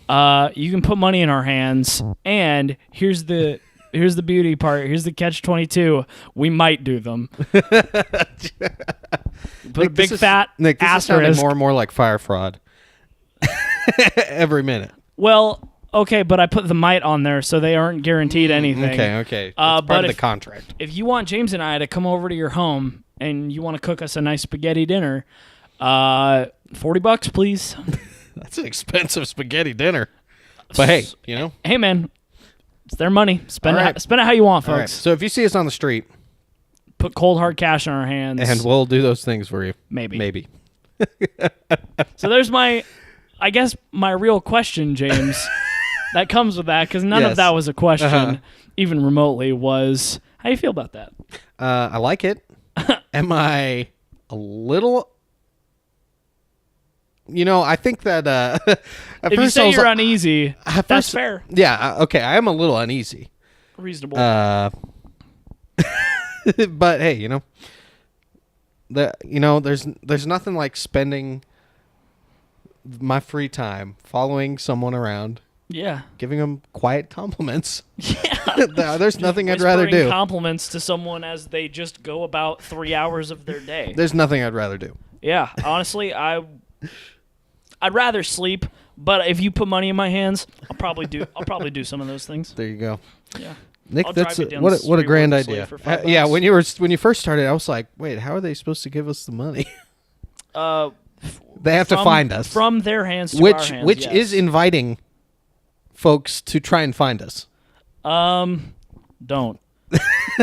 you can put money in our hands. And here's the beauty part. Here's the catch-22. We might do them. Put a big fat Nick, this is sounding asterisk. more and more like fire fraud. Every minute. Well, okay, but I put the might on there, so they aren't guaranteed anything. Okay. It's But part of the if- contract. If you want James and I to come over to your home and you want to cook us a nice spaghetti dinner, $40, please. That's an expensive spaghetti dinner. But hey, you know. Hey, man, it's their money. Spend All right. spend it how you want, All right. folks. So if you see us on the street, Put cold hard cash in our hands. and we'll do those things for you. Maybe. So there's my real question, James, that comes with that, because none Yes. of that was a question, Uh-huh. even remotely, was how you feel about that? I like it. Am I a little? I think that at If you first I say was you're like- uneasy, at that's first- fair. Yeah. Okay. I am a little uneasy. Reasonable. But hey, there's nothing like spending my free time following someone around, yeah. giving them quiet compliments. Yeah. There's nothing I'd rather Whispering do. compliments to someone as they just go about 3 hours of their day. There's nothing I'd rather do. Yeah, honestly, I'd rather sleep, but if you put money in my hands, I'll probably do some of those things. There you go. Yeah. Nick, I'll that's drive you down what the a street grand where to idea. sleep for $5. Yeah, when you first started, I was like, wait, how are they supposed to give us the money? They have to find us, from their hands to our hands. which yes. is inviting folks to try and find us. Don't.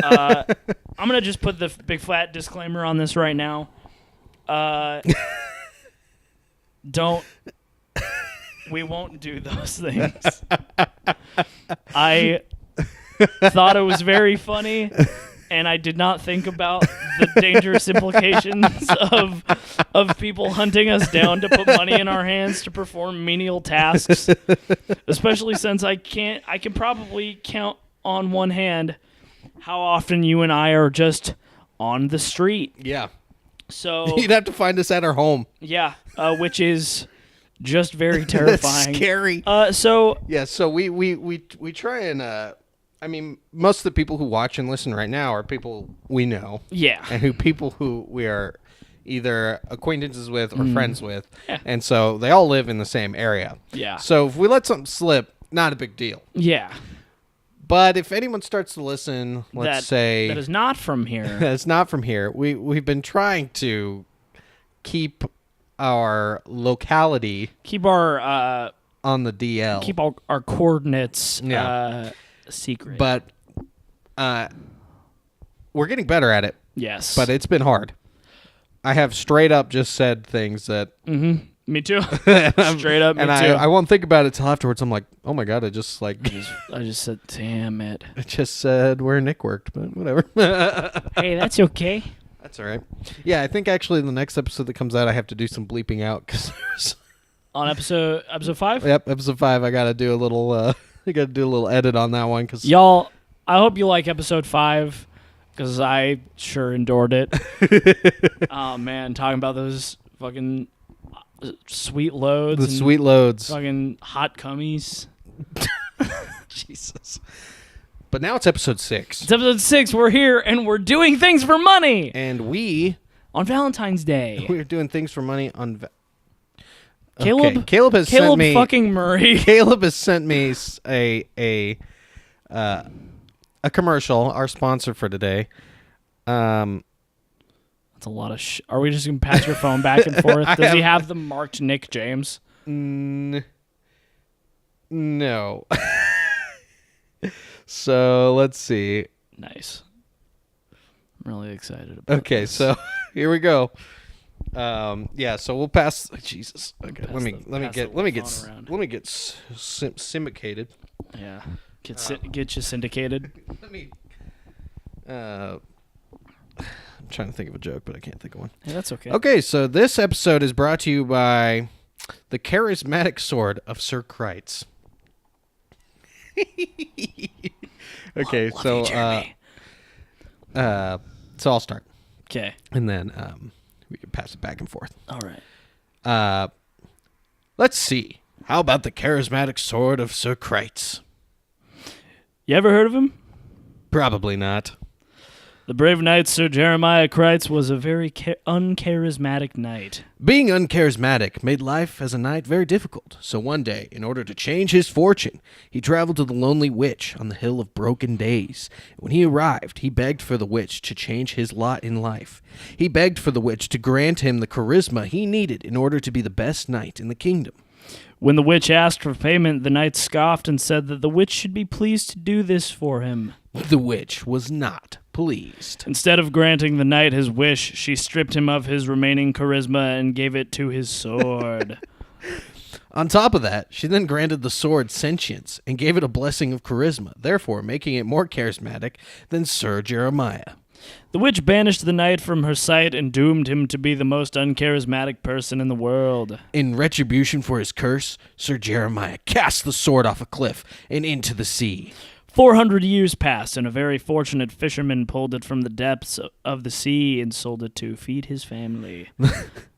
I'm gonna just put the big flat disclaimer on this right now. Don't. We won't do those things. I thought it was very funny, and I did not think about the dangerous implications of people hunting us down to put money in our hands to perform menial tasks. Especially since I can probably count on one hand how often you and I are just on the street. Yeah, So you'd have to find us at our home. yeah, which is just very terrifying. Scary. So Yeah, so we try and I mean, most of the people who watch and listen right now are people we know, yeah, and people who we are either acquaintances with or friends with, Yeah. and so they all live in the same area. yeah, So if we let something slip, not a big deal. yeah. But if anyone starts to listen, let's say that is not from here. that's not from here, we've been trying to keep our locality Keep our on the DL. keep our coordinates Yeah. secret. But we're getting better at it. yes, But it's been hard. I have straight up just said things that me too. Straight up, me and too. I won't think about it till afterwards. I'm like, oh my god, I just said, damn it. I just said where Nick worked, but whatever. Hey, that's okay. That's all right. Yeah, I think actually the next episode that comes out, I have to do some bleeping out because On episode 5, yep, episode 5, I gotta do a little edit on that one because y'all. I hope you like episode 5 because I sure endured it. Oh man, talking about those fucking sweet loads, the and sweet loads. fucking hot cummies. Jesus. But now it's episode 6, It's episode 6. We're here and we're doing things for money and we're on Valentine's Day. doing things for money on. Caleb, Okay, Caleb has sent me. fucking Murray. Caleb has sent me a commercial, our sponsor for today. That's a lot of Are we just gonna pass your phone back and forth? Does he have the marked Nick James? No. So let's see. Nice. I'm really excited about Okay, this. so here we go. Yeah, so we'll pass. Jesus. Okay, Pass let me the phone around. get syndicated. Yeah. Get you syndicated. Let me. I'm trying to think of a joke, but I can't think of one. Hey, that's okay. Okay, so this episode is brought to you by the Charismatic Sword of Sir Kreitz. Okay, Love so you, Jeremy. so I'll start, Okay. and then we can pass it back and forth. All right. Let's see. How about the Charismatic Sword of Sir Kreitz? You ever heard of him? Probably not. The brave knight Sir Jeremiah Kreitz was a very uncharismatic knight. Being uncharismatic made life as a knight very difficult, so one day, in order to change his fortune, he traveled to the Lonely Witch on the Hill of Broken Days. When he arrived, he begged for the witch to change his lot in life. He begged for the witch to grant him the charisma he needed in order to be the best knight in the kingdom. When the witch asked for payment, the knight scoffed and said that the witch should be pleased to do this for him. The witch was not pleased. Instead of granting the knight his wish, she stripped him of his remaining charisma and gave it to his sword. On top of that, she then granted the sword sentience and gave it a blessing of charisma, therefore making it more charismatic than Sir Jeremiah. The witch banished the knight from her sight and doomed him to be the most uncharismatic person in the world. In retribution for his curse, Sir Jeremiah cast the sword off a cliff and into the sea. 400 years passed, and a very fortunate fisherman pulled it from the depths of the sea and sold it to feed his family.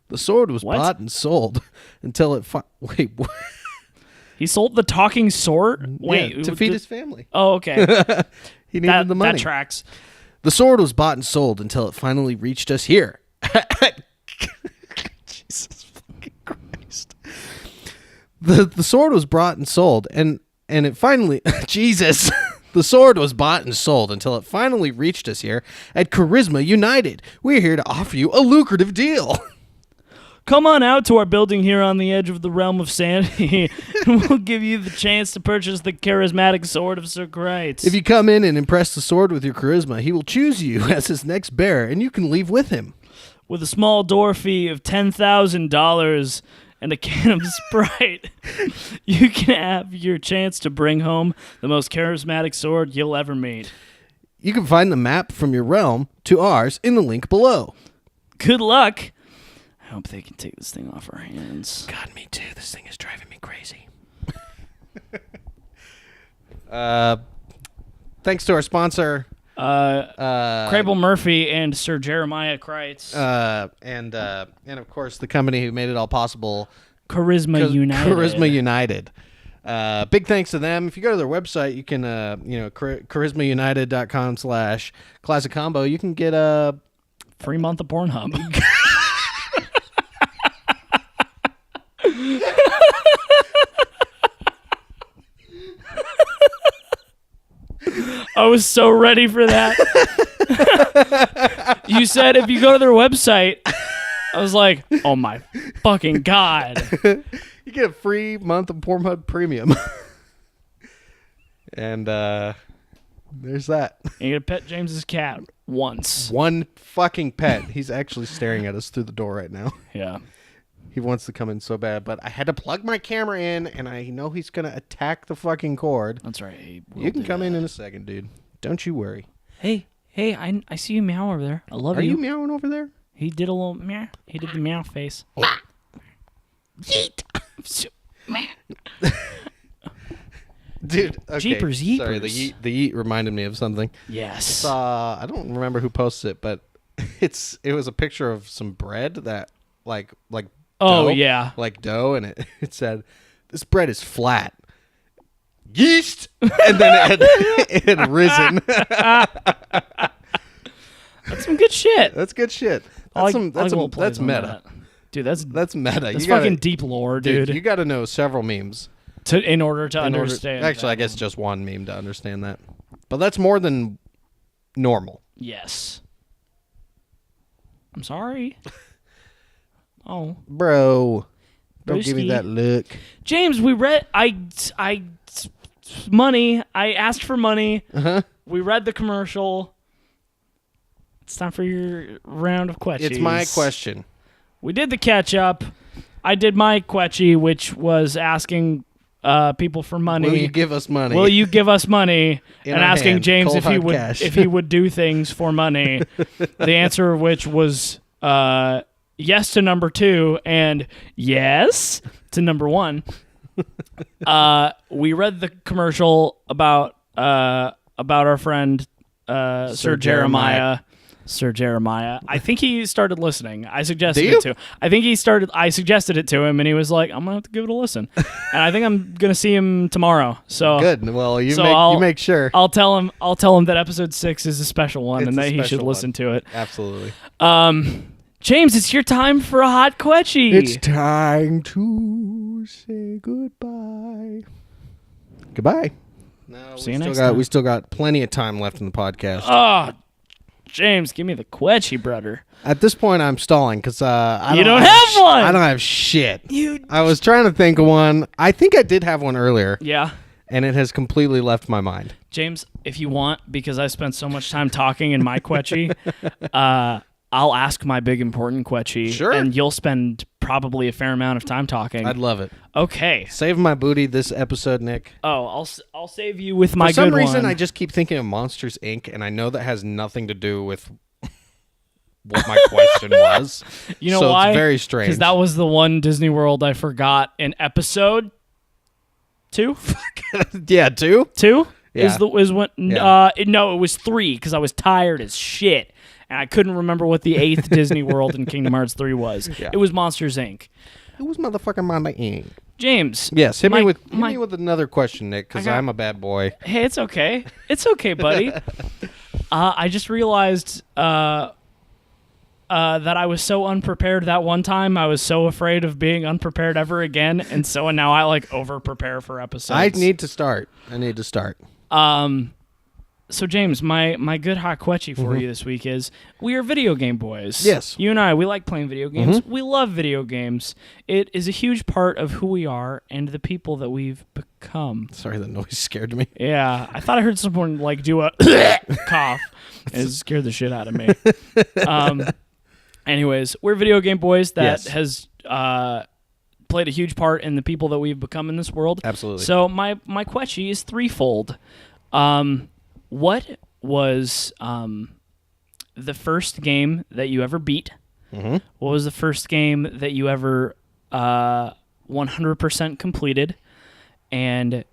The sword was What? bought and sold until it wait, what? He sold the talking sword? Wait. Yeah, to feed his family. Oh, okay. He needed the money. That tracks. The sword was bought and sold until it finally reached us here. Jesus fucking Christ. The sword was bought and sold, and it finally... Jesus. The sword was bought and sold until it finally reached us here at Charisma United. We're here to offer you a lucrative deal. Come on out to our building here on the edge of the realm of sanity, and we'll give you the chance to purchase the charismatic sword of Sir Kreitz. If you come in and impress the sword with your charisma, he will choose you as his next bearer, and you can leave with him. With a small door fee of $10,000 and a can of Sprite, you can have your chance to bring home the most charismatic sword you'll ever meet. You can find the map from your realm to ours in the link below. Good luck. I hope they can take this thing off our hands. God, me too. This thing is driving me crazy. Thanks to our sponsor, Crable Murphy and Sir Jeremiah Kreitz. and of course the company who made it all possible, Charisma United. Charisma United. Big thanks to them. If you go to their website, you can charismaunited.com/classic combo. You can get a Free month of Pornhub. I was so ready for that. You said if you go to their website, I was like, oh my fucking God. you get a free month of Pornhub Premium. And there's that. And you get to pet James's cat once. One fucking pet. He's actually staring at us through the door right now. Yeah. He wants to come in so bad, but I had to plug my camera in, and I know he's going to attack the fucking cord. That's right. He will You can do come that. in a second, dude. Don't you worry. Hey, I see you meow over there. I love Are you. you meowing over there? He did a little meow. He did the meow face. Yeet. Dude, okay. Jeepers Sorry, yeepers. the yeet reminded me of something. Yes. I don't remember who posted it, but it was a picture of some bread that like Oh, dough, yeah. like dough, and it said, "This bread is flat." Yeast, and then it had risen. That's some good shit. That's good shit. I like- That's I like little that's plays on meta. that. Dude, that's Meta. that's You gotta- fucking deep lore, dude. You got to know several memes In order to in order- understand. Actually, I that guess one. just one meme to understand that. But that's more than normal. Yes. I'm sorry. Oh, Bro, don't give me Broski. that look. James, we read. I asked for money. Uh-huh. we read the commercial. It's time for your round of questions. It's my question. We did the catch up. I did my quetchy, which was asking people for money. Will you give us money? Will you give us money? In And our asking hand, James cold if he hard would cash. if he would do things for money. The answer of which was yes to number 2 and yes to number 1. We read the commercial about our friend Sir Jeremiah. Sir Jeremiah. I think he started listening. I suggested it to. I suggested it to him, and he was like, "I'm gonna have to give it a listen." And I think I'm gonna see him tomorrow. So Good. Well, you So make sure. I'll tell him that episode 6 is a special one, It's and a that he should special listen to it. Absolutely. James, it's your time for a hot quetchy. It's time to say goodbye. Goodbye. No, See you next time. We still got plenty of time left in the podcast. Oh, James, give me the quetchy, brother. At this point, I'm stalling because I You don't have one! I don't have shit. You. I was trying to think of one. I think I did have one earlier, Yeah. and it has completely left my mind. James, if you want, because I spent so much time talking in my quetchy, I'll ask my big important quetchy, Sure. and you'll spend probably a fair amount of time talking. I'd love it. Okay. Save my booty this episode, Nick. Oh, I'll save you with my For some good reason, one. I just keep thinking of Monsters, Inc., and I know that has nothing to do with what my question was. You know so why? It's very strange. Because that was the one Disney World I forgot in episode 2. yeah, two? 2 Yeah. is when Yeah. no, it was 3 because I was tired as shit and I couldn't remember what the 8th Disney World in Kingdom Hearts 3 was. Yeah. It was Monsters Inc. It was motherfucking Monday, Inc. James. Yes, hit me with another question, Nick, because I got- I'm a bad boy. Hey, it's okay. It's okay, buddy. I just realized that I was so unprepared that one time. I was so afraid of being unprepared ever again, and so now I like over prepare for episodes. I need to start. So James, my good hot quetchy for you this week is we are video game boys. Yes. You and I, we like playing video games. We love video games. It is a huge part of who we are and the people that we've become. Sorry, the noise scared me. Yeah, I thought I heard someone like do a cough. It scared the shit out of me. Anyways, we're video game boys that Yes. has played a huge part in the people that we've become in this world. Absolutely. So my quetchy is threefold. What was the first game that you ever beat? Mm-hmm. What was the first game that you ever 100% completed? And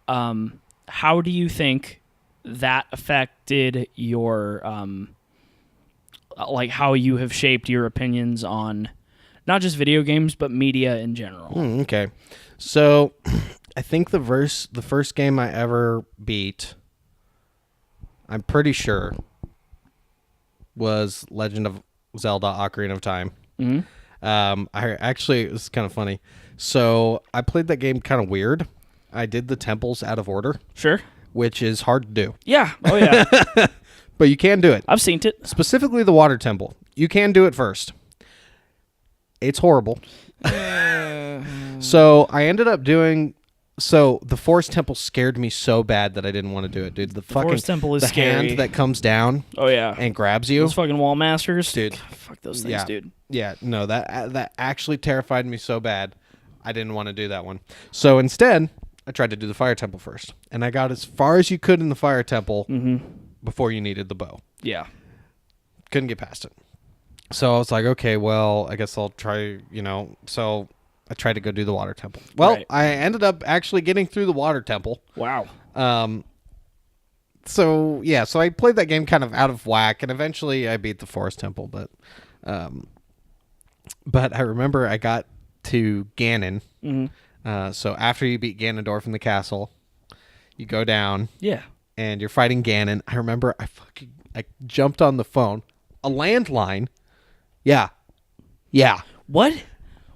how do you think that affected your like how you have shaped your opinions on not just video games but media in general? Okay. So I think the first game I ever beat, I'm pretty sure, was Legend of Zelda Ocarina of Time. Mhm. I actually, it was kind of funny. So I played that game kind of weird. I did the temples out of order, Sure. which is hard to do. Yeah. Oh yeah. But you can do it. I've seen it. Specifically the water temple. You can do it first. It's horrible. So I ended up doing... So the forest temple scared me so bad that I didn't want to do it, dude. The fucking forest temple is the scary. hand that comes down Oh yeah. and grabs you. Those fucking wall masters, Dude. God, fuck those things, Yeah. dude. Yeah, no, that actually terrified me so bad. I didn't want to do that one. So instead, I tried to do the fire temple first, and I got as far as you could in the fire temple before you needed the bow. Yeah. Couldn't get past it. So I was like, okay, well, I guess I'll try, so I tried to go do the water temple. Well, Right. I ended up actually getting through the water temple. Wow. So I played that game kind of out of whack, and eventually I beat the forest temple, but I remember I got to Ganon. So after you beat Ganondorf in the castle, you go down Yeah. and you're fighting Ganon. I remember I jumped on the phone, a landline. Yeah. What?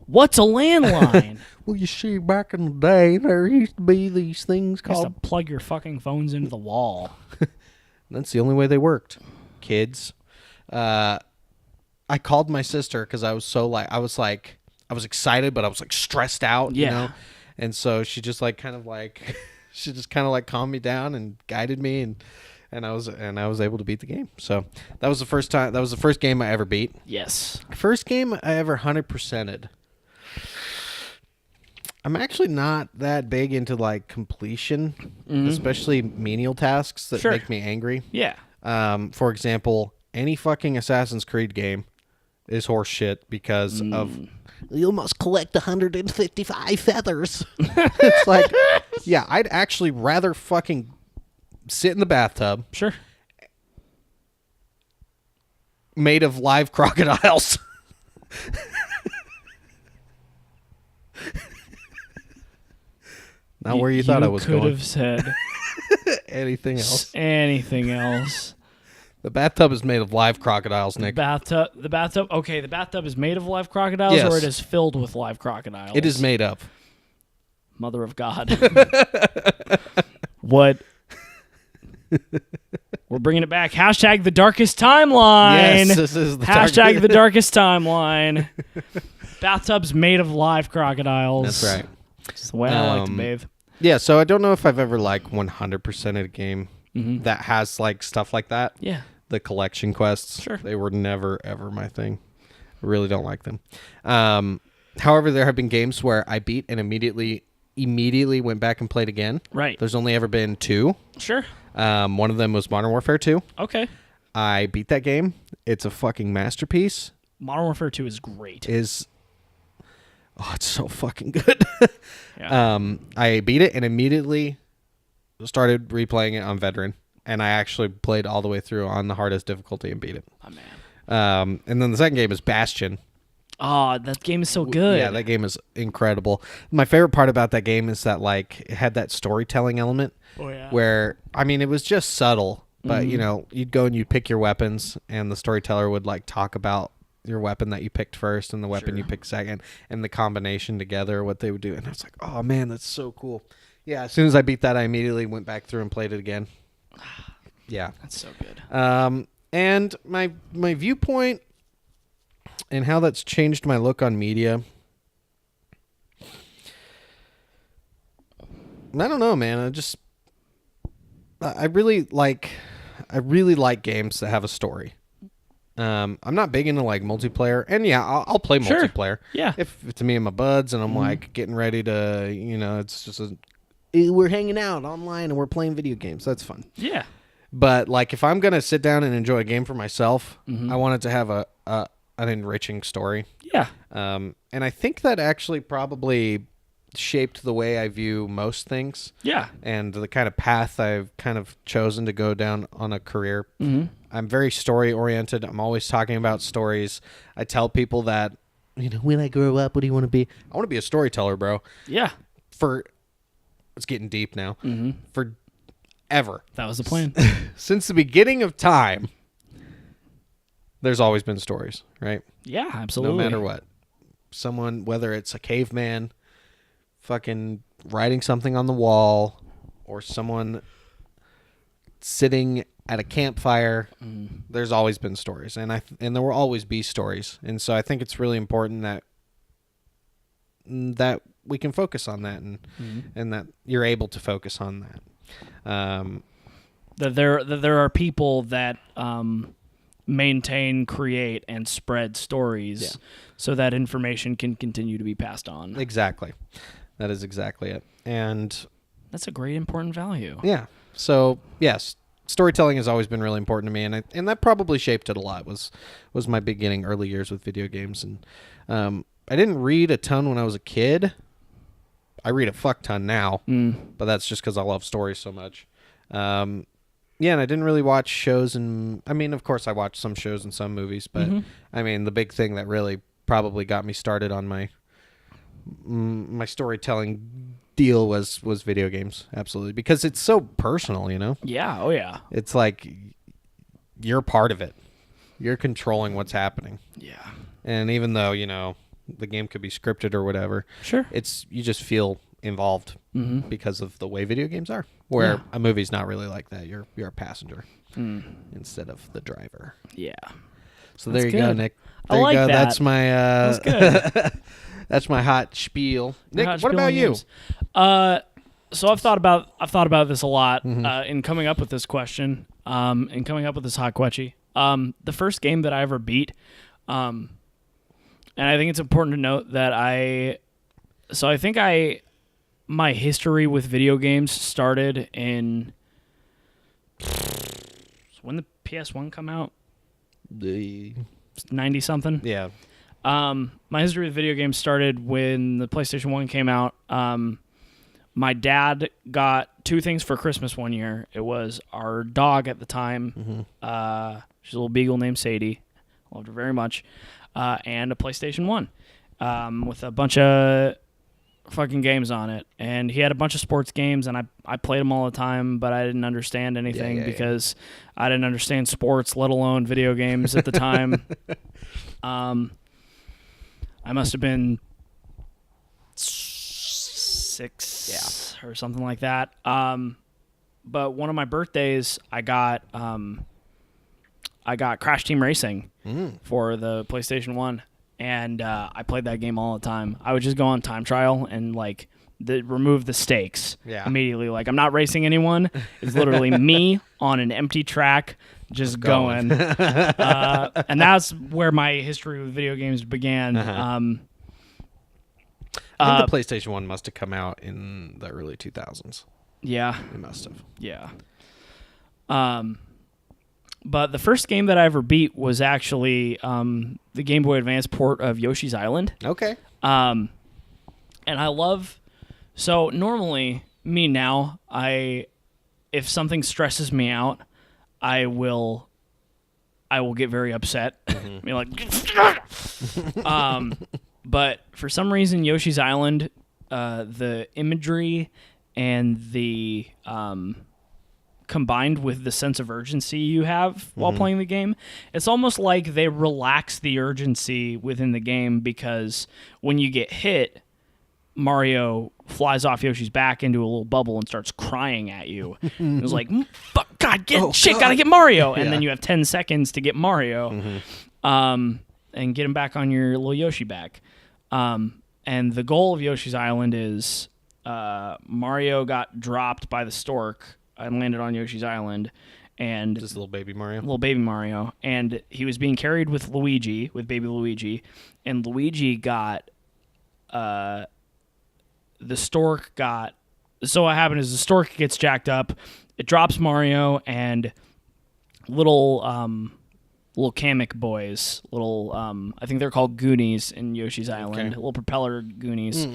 What's a landline? Well, you see, back in the day, there used to be these things You have to called... plug your fucking phones into the wall. That's the only way they worked. Kids. I called my sister because I was excited, but I was like stressed out, you Yeah. know? And so she just calmed me down and guided me. And and I was able to beat the game. So that was the first time. That was the first game I ever beat. Yes. First game I ever 100%ed. I'm actually not that big into like completion, especially menial tasks that make me angry. Yeah. For example, any fucking Assassin's Creed game is horse shit because of You must collect 155 feathers. it's like, yeah, I'd actually rather fucking sit in the bathtub Sure. made of live crocodiles. Not where you thought I was could going. have said Anything else? anything else. The bathtub is made of live crocodiles, Nick. The bathtub. Okay, the bathtub is made of live crocodiles, Yes. or it is filled with live crocodiles. It is made of. Mother of God. What? We're bringing it back. Hashtag the darkest timeline. Yes, this is the Hashtag the darkest timeline. Bathtubs made of live crocodiles. That's right. It's the way I like to bathe. Yeah, so I don't know if I've ever like 100% of a game that has like stuff like that. Yeah. The collection quests. Sure. They were never ever my thing. I really don't like them. However, there have been games where I beat and immediately went back and played again. Right. There's only ever been 2. Sure. One of them was Modern Warfare 2. Okay. I beat that game. It's a fucking masterpiece. Modern Warfare 2 is great. It's so fucking good. Yeah. I beat it and immediately started replaying it on Veteran, and I actually played all the way through on the hardest difficulty and beat it. Oh, man. And then the second game is Bastion. Oh, that game is so good. Yeah, that game is incredible. My favorite part about that game is that like it had that storytelling element. Oh, yeah. Where I mean, it was just subtle, but you know, you'd go and you'd pick your weapons, and the storyteller would like talk about your weapon that you picked first and the weapon you picked second, and the combination together, what they would do. And I was like, oh man, that's so cool. Yeah, as soon as I beat that, I immediately went back through and played it again. Yeah, That's so good. and my viewpoint and how that's changed my look on media. I don't know, man. I really like games that have a story. I'm not big into like multiplayer, and yeah, I'll play Sure. multiplayer. Yeah. If it's me and my buds, and I'm like getting ready to, it's just we're hanging out online and we're playing video games. That's fun. Yeah. But like, if I'm gonna sit down and enjoy a game for myself, I want it to have an enriching story. Yeah. And I think that actually probably shaped the way I view most things. Yeah. And the kind of path I've kind of chosen to go down on a career. I'm very story oriented. I'm always talking about stories. I tell people that, when I grow up, what do you want to be? I want to be a storyteller, bro. Yeah. It's getting deep now. Forever. That was the plan. Since the beginning of time, there's always been stories, right? Yeah, absolutely. No matter what. Someone, whether it's a caveman fucking writing something on the wall, or someone sitting at a campfire, there's always been stories, and there will always be stories. And so I think it's really important that we can focus on that, and that you're able to focus on that. That there are people that maintain, create, and spread stories so that information can continue to be passed on. Exactly. That is exactly it. And That's a great important value. yeah. So, yes, storytelling has always been really important to me, and that probably shaped it a lot. Was my beginning early years with video games, and I didn't read a ton when I was a kid. I read a fuck ton now, but that's just because I love stories so much. Yeah, and I didn't really watch shows, and I mean, of course, I watched some shows and some movies, but I mean, the big thing that really probably got me started on my storytelling deal was video games. Absolutely, because it's so personal, Yeah. Oh, yeah. It's like you're part of it. You're controlling what's happening. Yeah. And even though, the game could be scripted or whatever, Sure. you just feel involved because of the way video games are. Where a movie's not really like that. You're a passenger instead of the driver. Yeah. So That's there you go, good. Nick. I There you like go. that. That's my That's good. that's my hot spiel. Nick, Hot what spiel about on you? games. So I've thought about this a lot in coming up with this question. and coming up with this hot quetchy. The first game that I ever beat, and I think it's important to note that my history with video games started in when the PS1 come out, The 90 something. yeah. My history with video games started when the PlayStation 1 came out. My dad got two things for Christmas one year. It was our dog at the time. She's a little beagle named Sadie. Loved her very much. And a PlayStation 1 with a bunch of fucking games on it. And he had a bunch of sports games, and I played them all the time, but I didn't understand anything because I didn't understand sports, let alone video games at the time. I must have been 6 or something like that. But one of my birthdays, I got Crash Team Racing for the PlayStation 1, and I played that game all the time. I would just go on time trial and remove the stakes immediately. Like, I'm not racing anyone. It's literally me on an empty track just going. And that's where my history with video games began. I think the PlayStation 1 must have come out in the early 2000s. Yeah. It must have. Yeah. But the first game that I ever beat was actually the Game Boy Advance port of Yoshi's Island. Okay. And I love... So normally, me now, if something stresses me out, I will get very upset. Be like... But for some reason, Yoshi's Island, the imagery and the combined with the sense of urgency you have while playing the game, it's almost like they relax the urgency within the game, because when you get hit, Mario flies off Yoshi's back into a little bubble and starts crying at you. It was like, fuck, God, gotta get Mario. And then you have 10 seconds to get Mario and get him back on your little Yoshi back. And the goal of Yoshi's Island is Mario got dropped by the stork and landed on Yoshi's Island. And just little baby Mario. Little baby Mario. And he was being carried with baby Luigi. And Luigi got... the stork got... So what happened is the stork gets jacked up. It drops Mario, and little Kamek boys, I think they're called Goonies in Yoshi's Island, little propeller Goonies,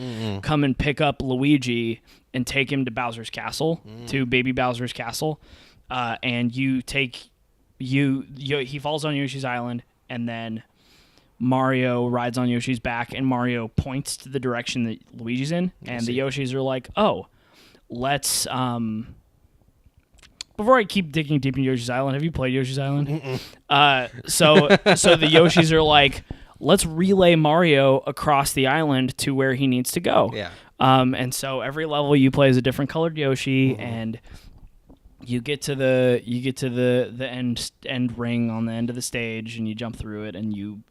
come and pick up Luigi and take him to Bowser's Castle, to Baby Bowser's Castle, and he falls on Yoshi's Island, and then Mario rides on Yoshi's back, and Mario points to the direction that Luigi's in, and the Yoshis are like, oh, let's... Before I keep digging deep in Yoshi's Island, have you played Yoshi's Island? So the Yoshis are like, let's relay Mario across the island to where he needs to go. Yeah. And so every level you play as a different colored Yoshi, and you get to the end ring on the end of the stage, and you jump through it, and you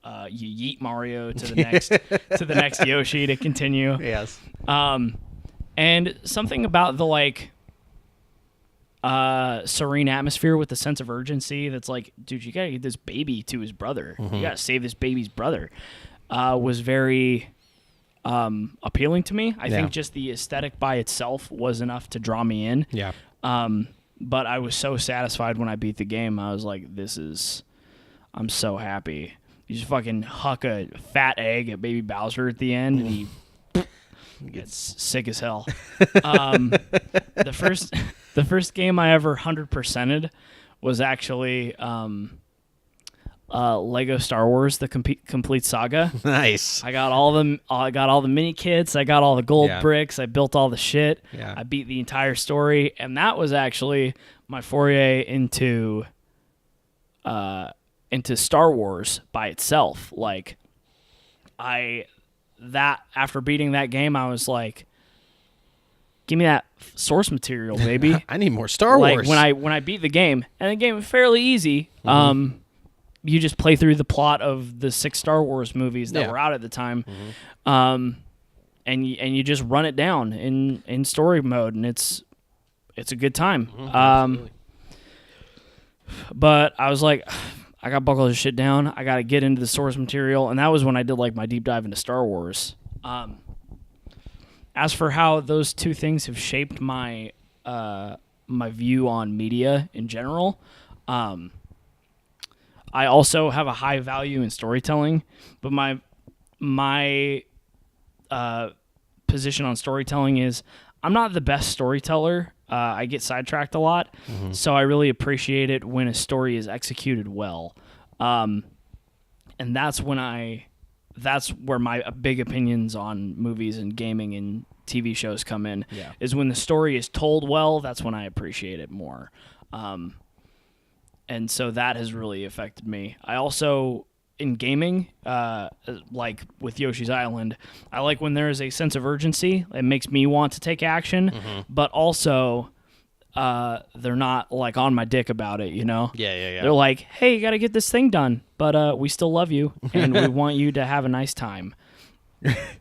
yeet Mario to the next Yoshi to continue. Yes. And something about the serene atmosphere with the sense of urgency that's like, dude, you gotta get this baby to his brother. You gotta save this baby's brother. Was very appealing to me. I think just the aesthetic by itself was enough to draw me in. Yeah. But I was so satisfied when I beat the game. I was like, I'm so happy. You just fucking huck a fat egg at Baby Bowser at the end, and he gets sick as hell. The first game I ever 100%ed was actually Lego Star Wars: The Complete Saga. Nice. I got all the mini kits. I got all the gold bricks. I built all the shit. Yeah. I beat the entire story, and that was actually my foray into Star Wars by itself. After beating that game, I was like, give me that source material, baby. I need more Star Wars. When I beat the game, and the game was fairly easy. You just play through the plot of the 6 Star Wars movies that were out at the time, and you just run it down in story mode, and it's a good time. But I was like, I got to buckle this shit down. I got to get into the source material. And that was when I did like my deep dive into Star Wars. As for how those two things have shaped my my view on media in general, I also have a high value in storytelling, but my position on storytelling is I'm not the best storyteller. I get sidetracked a lot, so I really appreciate it when a story is executed well, and that's where my big opinions on movies and gaming and TV shows come in. Yeah. Is when the story is told well. That's when I appreciate it more, and so that has really affected me. I also in gaming, like with Yoshi's Island, I like when there is a sense of urgency. It makes me want to take action, but also they're not like on my dick about it, you know? Yeah. They're like, hey, you got to get this thing done, but we still love you, and we want you to have a nice time.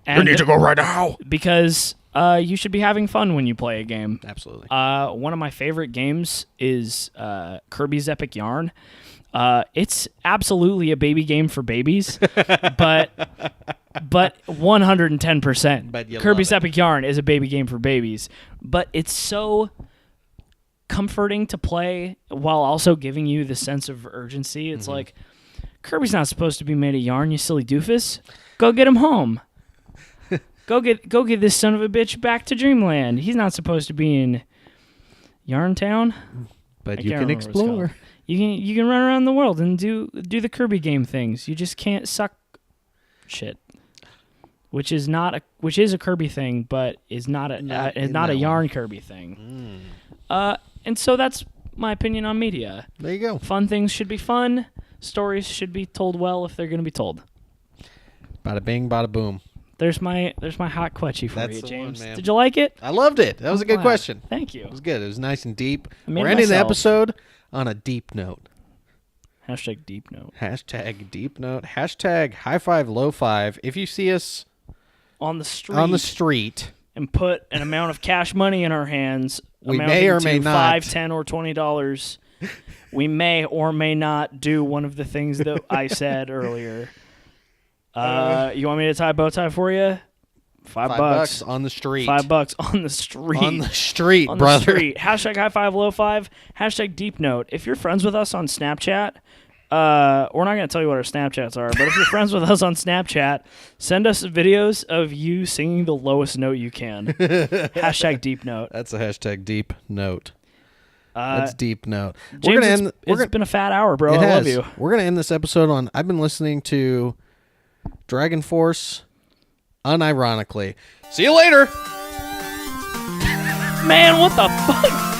And you need to go right now. because you should be having fun when you play a game. Absolutely. One of my favorite games is Kirby's Epic Yarn. It's absolutely a baby game for babies, but 110%. But you Kirby's love it. Epic Yarn is a baby game for babies, but it's so comforting to play while also giving you the sense of urgency. It's like, Kirby's not supposed to be made of yarn, you silly doofus. Go get him home. Go get this son of a bitch back to Dreamland. He's not supposed to be in Yarn Town. But I you can't can remember what it's explore. called. You can run around the world and do the Kirby game things. You just can't suck shit, which is a Kirby thing, but is not a yarn Kirby thing. And so that's my opinion on media. There you go. Fun things should be fun. Stories should be told well if they're going to be told. Bada bing, bada boom. There's my hot quetchy for That's you, the James. one, man. Did you like it? I loved it. That was a good Glad. question. Thank you. It was good. It was nice and deep. made We're ending the myself. episode on a deep note. Hashtag deep note. Hashtag deep note. Hashtag high five, low five. If you see us On the street. And put an amount of cash money in our hands. We may or may not. $5, $10, or $20. We may or may not do one of the things that I said earlier. You want me to tie a bow tie for you? $5 on the street. $5 on the street. On the street, On brother. the street. Hashtag high five, low five. Hashtag deep note. If you're friends with us on Snapchat, we're not going to tell you what our Snapchats are, but if you're friends with us on Snapchat, send us videos of you singing the lowest note you can. Hashtag deep note. That's a hashtag deep note. That's deep note. James, it's been a fat hour, bro. It I has. love you. We're gonna end this episode on. I've been listening to Dragon Force, unironically. See you later. Man, what the fuck?